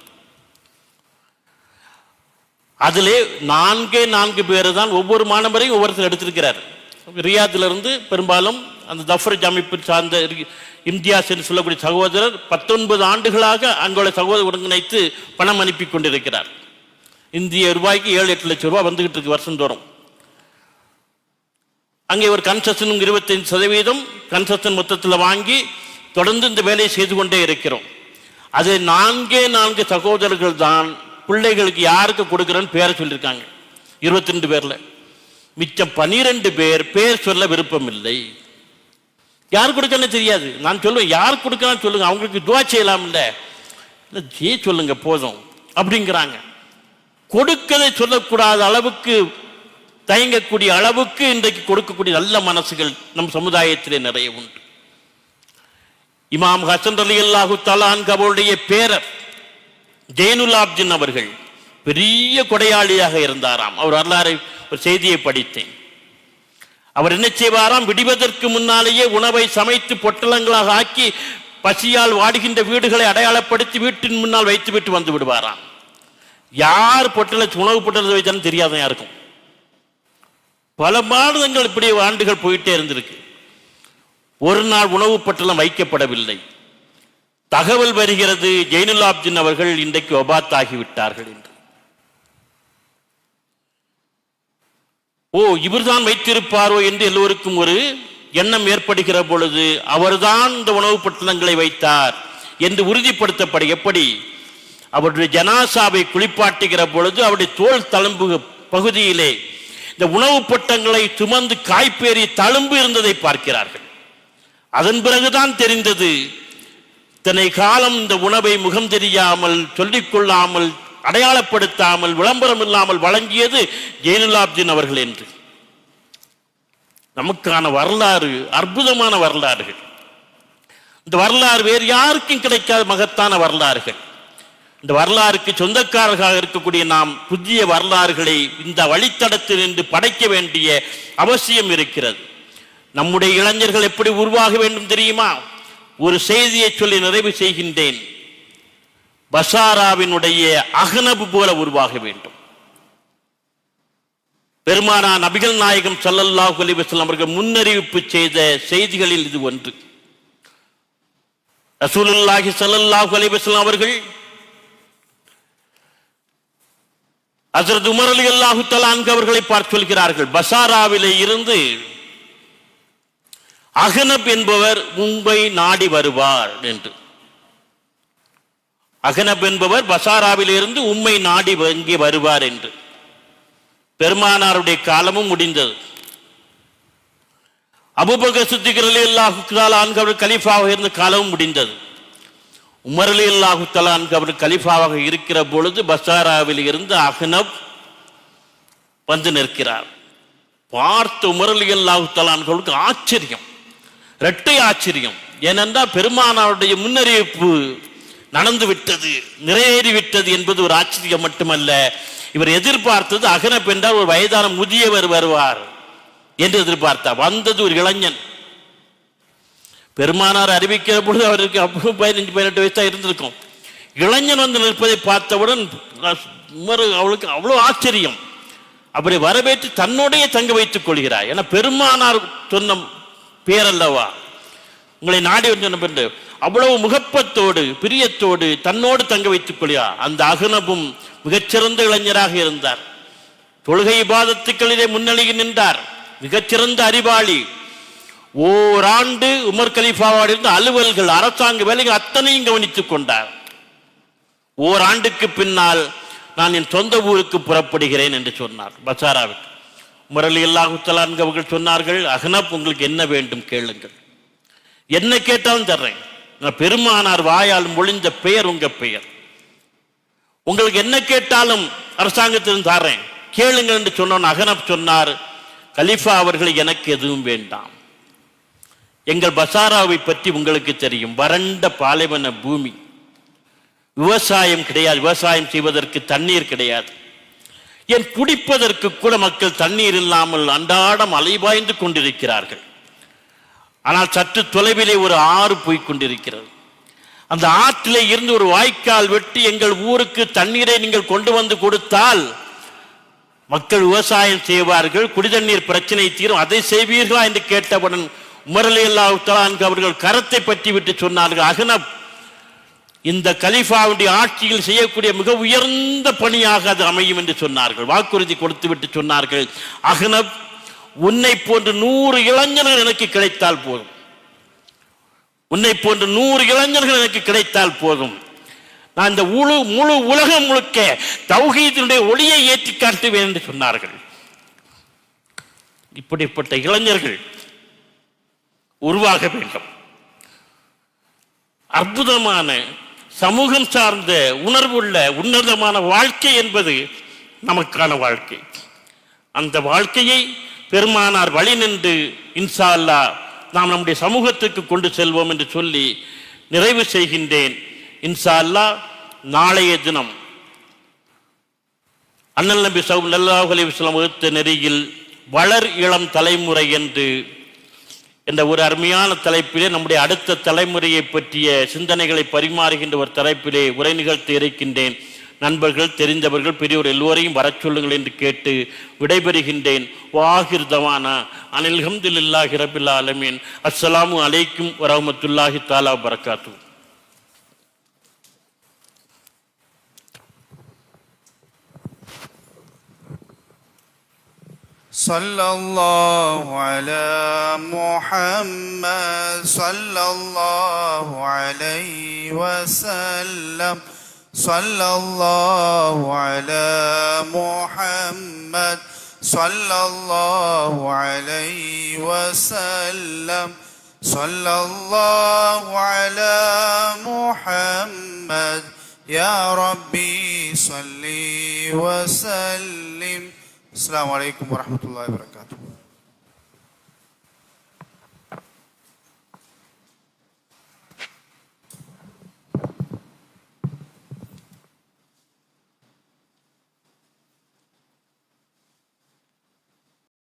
அதிலே 4 பேர் தான் ஒவ்வொரு மாணவரையும் ஒவ்வொருத்தர் எடுத்திருக்கிறார். ரியாத்திலிருந்து பெரும்பாலும் அந்த தஃப்ரஜ் அமைப்பு சார்ந்த இம்தியாஸ் என்று சொல்லக்கூடிய சகோதரர் 19 ஆண்டுகளாக அங்குள்ள சகோதரர் ஒருங்கிணைத்து பணம் அனுப்பி கொண்டிருக்கிறார். இந்திய ரூபாய்க்கு 7-8 லட்சம் ரூபாய் வந்துகிட்டு இருக்கு வருஷந்தோறும். அங்கே ஒரு கன்செஷனும் 25% கன்செஷன் மொத்தத்தில் வாங்கி தொடர்ந்து இந்த வேலையை செய்து கொண்டே இருக்கிறோம். அது 4 சகோதரர்கள் தான் பிள்ளைகளுக்கு யாருக்கு கொடுக்குறேன்னு பேரை சொல்லியிருக்காங்க. 22 பேர்ல மிச்சம் 12 பேர் பேர் சொல்ல விருப்பம் இல்லை. யார் கொடுக்கன்னு தெரியாது. நான் சொல்லுவேன், யார் கொடுக்கலான்னு சொல்லுங்க, அவங்களுக்கு துவா செய்யலாம் இல்லை சொல்லுங்க போதும் அப்படிங்கிறாங்க. கொடுக்கதை சொல்லக்கூடாத அளவுக்கு தயங்கக்கூடிய அளவுக்கு இன்றைக்கு கொடுக்கக்கூடிய நல்ல மனசுகள் நம் சமுதாயத்திலே நிறைய உண்டு. இமாம் ஹசன் ரலியல்லாஹு தஆலா அன்ஹு அவருடைய பேரர் ஜெயினுல் அவர்கள் பெரிய கொடையாளியாக இருந்தாராம். அவர் வரலாறு ஒரு செய்தியை படித்தேன். அவர் என்ன செய்வாராம், விடுவதற்கு முன்னாலேயே உணவை சமைத்து பொட்டலங்களாக ஆக்கி பசியால் வாடுகின்ற வீடுகளை அடையாளப்படுத்தி வீட்டின் முன்னால் வைத்து விட்டு வந்து விடுவாராம். யார் உணவு பொட்டலத்தை வைத்தாலும் தெரியாதான் யாருக்கும். பல மாதங்கள் இப்படி ஆண்டுகள் போயிட்டே இருந்திருக்கு. ஒரு நாள் உணவு பட்டலம் வைக்கப்படவில்லை. தகவல் வருகிறது, ஜெயினுல் அவர்கள் இன்றைக்கு வபாத் ஆகிவிட்டார்கள் என்று. ஓ, இவர்தான் வைத்திருப்பாரோ என்று எல்லோருக்கும் ஒரு எண்ணம் ஏற்படுகிற பொழுது அவர்தான் இந்த உணவு பட்டணங்களை வைத்தார். என்று உறுதிப்படுத்தப்பட எப்படி அவருடைய ஜனாசாவை குளிப்பாட்டுகிற பொழுது அவருடைய தோல் தழும்பு பகுதியிலே இந்த உணவு பொட்டங்களை சுமந்து காய்ப்பேறி தழும்பு இருந்ததை பார்க்கிறார்கள். அதன் பிறகுதான் தெரிந்தது இத்தனை காலம் இந்த உணவை முகம் தெரியாமல் சொல்லிக்கொள்ளாமல் அடையாளப்படுத்தாமல் விளம்பரம் இல்லாமல் வழங்கியது ஜெயினுலாப்தீன் அவர்கள் என்று. நமக்கான வரலாறு அற்புதமான வரலாறுகள். இந்த வரலாறு வேறு யாருக்கும் கிடைக்காத மகத்தான வரலாறுகள். இந்த வரலாறுக்கு சொந்தக்காரர்களாக இருக்கக்கூடிய நாம் புதிய வரலாறுகளை இந்த வழித்தடத்தில் நின்று படைக்க வேண்டிய அவசியம் இருக்கிறது. நம்முடைய இளைஞர்கள் எப்படி உருவாக வேண்டும் தெரியுமா? ஒரு செய்தியை சொல்லி நிறைவு செய்கின்றேன். பசாராவினுடைய அகனபு போல உருவாக வேண்டும். பெருமானா நபிகள் நாயகம் ஸல்லல்லாஹு அலைஹி வஸல்லம் அவர்கள் முன்னறிவிப்பு செய்த செய்திகளில் இது ஒன்று. ரசூலுல்லாஹி ஸல்லல்லாஹு அலைஹி வஸல்லம் அவர்கள் ஹஜ்ரத் உமர் ரலியல்லாஹு தஆலா அன்ஹு அவர்களை பார்த்து சொல்கிறார்கள், பசாராவிலே இருந்து அகனப் என்பவர் உம்மை நாடி வருவார் என்று. அகனப் என்பவர் பசாராவில் இருந்து உம்மை நாடி இங்கே வருவார் என்று. பெருமானாருடைய காலமும் முடிந்தது. அபூபக்கர் சித்திக் ரலியல்லாஹு தஆலா அன்ஹு அவர் கலீஃபாவாக இருந்த காலமும் முடிந்தது. உமர் ரலியல்லாஹு தஆலா அன்ஹு அவர் கலீஃபாவாக இருக்கிற பொழுது பசாராவில் இருந்து அகனப் வந்து நிற்கிறார். பார்த்து உமர் ரலியல்லாஹு தஆலா அன்ஹுவுக்கு ஆச்சரியம், இரட்டை ஆச்சரியம். ஏனென்றால் பெருமானாருடைய முன்னறிவிப்பு நடந்து விட்டது, நிறைவேறிவிட்டது என்பது ஒரு ஆச்சரியம் மட்டுமல்ல. இவர் எதிர்பார்த்தது அகனப் என்றால் ஒரு வயதான முதியவர் வருவார் என்று எதிர்பார்த்தார். வந்தது ஒரு இளைஞன். பெருமானார் அறிவிக்கிற பொழுது அவருக்கு 15-18 வயசா இருந்திருக்கும். இளைஞன் வந்து நிற்பதை பார்த்தவுடன் அவளுக்கு அவ்வளோ ஆச்சரியம். அப்படி வரவேற்று தன்னோடைய தங்க வைத்துக் கொள்கிறார். ஏன்னா பெருமானார் சொன்ன பேரல்லவா, உங்களை நாடி வந்து அவ்வளவு முகப்பத்தோடு பிரியத்தோடு தன்னோடு தங்க வைத்துக் கொள்கிறார். அந்த அகனபும் மிகச்சிறந்த இளைஞராக இருந்தார். தொழுகை இபாதத்துக்களிலே முன்னணியில் நின்றார். மிகச்சிறந்த அறிவாளி. ஓராண்டு உமர் கலீஃபாவோடு இருந்த அலுவல்கள் அரசாங்க வேலைகள் அத்தனையும் கவனித்துக் கொண்டார். ஓராண்டுக்கு பின்னால் நான் என் சொந்த ஊருக்கு புறப்படுகிறேன் என்று சொன்னார். பசாராவுக்கு உமர் ரலியல்லாஹு தஆலா அன்ஹு அவர்கள் சொன்னார்கள், அகனப் உங்களுக்கு என்ன வேண்டும் கேளுங்கள், என்ன கேட்டாலும் தர்றேன். பெருமானார் வாயால் மொழிந்த பெயர் உங்க பெயர், உங்களுக்கு என்ன கேட்டாலும் அரசாங்கத்திலும் தர்றேன், கேளுங்கள் என்று சொன்ன அகனப் சொன்னார், கலீஃபா அவர்கள் எனக்கு எதுவும் வேண்டாம். எங்கள் பசாராவை பற்றி உங்களுக்கு தெரியும், வறண்ட பாலைவன பூமி, விவசாயம் கிடையாது, விவசாயம் செய்வதற்கு தண்ணீர் கிடையாது, என் குடிப்பதற்கு கூட மக்கள் தண்ணீர் இல்லாமல் அன்றாடம் அலைபாய்ந்து கொண்டிருக்கிறார்கள். ஆனால் சற்று தொலைவிலே ஒரு ஆறு போய்கொண்டிருக்கிறது. அந்த ஆற்றிலே இருந்து ஒரு வாய்க்கால் வெட்டி எங்கள் ஊருக்கு தண்ணீரை நீங்கள் கொண்டு வந்து கொடுத்தால் மக்கள் விவசாயம் செய்வார்கள், குடிதண்ணீர் பிரச்சனை தீரும், அதை செய்வீர்களா என்று கேட்டவுடன் உமர் ரலியல்லாஹு தஆலா அன்ஹு அவர்கள் கரத்தை பற்றி விட்டு சொன்னார்கள், அகனப் இந்த கலீஃபாவுடைய ஆட்சியில் செய்யக்கூடிய மிக உயர்ந்த பணியாக அது அமையும் என்று சொன்னார்கள். வாக்குறுதி கொடுத்து விட்டு சொன்னார்கள், அகனப் உன்னை போன்று 100 இளைஞர்கள் எனக்கு கிடைத்தால் போதும், உன்னை போன்று 100 இளைஞர்கள் எனக்கு கிடைத்தால் போதும், நான் இந்த முழு உலகம் முழுக்க தௌஹீதினுடைய ஒளியை ஏற்றி காட்டுவேன் என்று சொன்னார்கள். இப்படிப்பட்ட இளைஞர்கள் உருவாக வேண்டும். அற்புதமான சமூகம் சார்ந்த உணர்வுள்ள உன்னதமான வாழ்க்கை என்பது நமக்கான வாழ்க்கை. அந்த வாழ்க்கையை பெருமானார் வழி நின்று இன்ஷா அல்லாஹ் நாம் நம்முடைய சமூகத்துக்கு கொண்டு செல்வோம் என்று சொல்லி நிறைவு செய்கின்றேன். இன்ஷா அல்லாஹ் நாளைய தினம் அண்ணல் நபி ஸல்லல்லாஹு அலைஹி வஸல்லம் வகுத்த நெறியில் வளர் இளம் தலைமுறை என்று என்ற ஒரு அருமையான தலைப்பிலே நம்முடைய அடுத்த தலைமுறையை பற்றிய சிந்தனைகளை பரிமாறுகின்ற ஒரு தலைப்பிலே உரை நிகழ்த்தி இருக்கின்றேன். நண்பர்கள், தெரிந்தவர்கள், பெரியோர் எல்லோரையும் வரச் சொல்லுங்கள் என்று கேட்டு விடைபெறுகின்றேன். வாஹிர் தவானா அனில் ஹம்துலில்லாஹி ரப்பில் ஆலமீன். அஸ்ஸலாமு அலைக்கும் வரஹ்மத்துல்லாஹி தஆலா வபரகாத்துஹு. صلى الله على محمد صلى الله عليه وسلم صلى الله على محمد صلى الله عليه وسلم صلى الله على محمد يا ربي صل وسلم. السلام عليكم ورحمة الله وبركاته.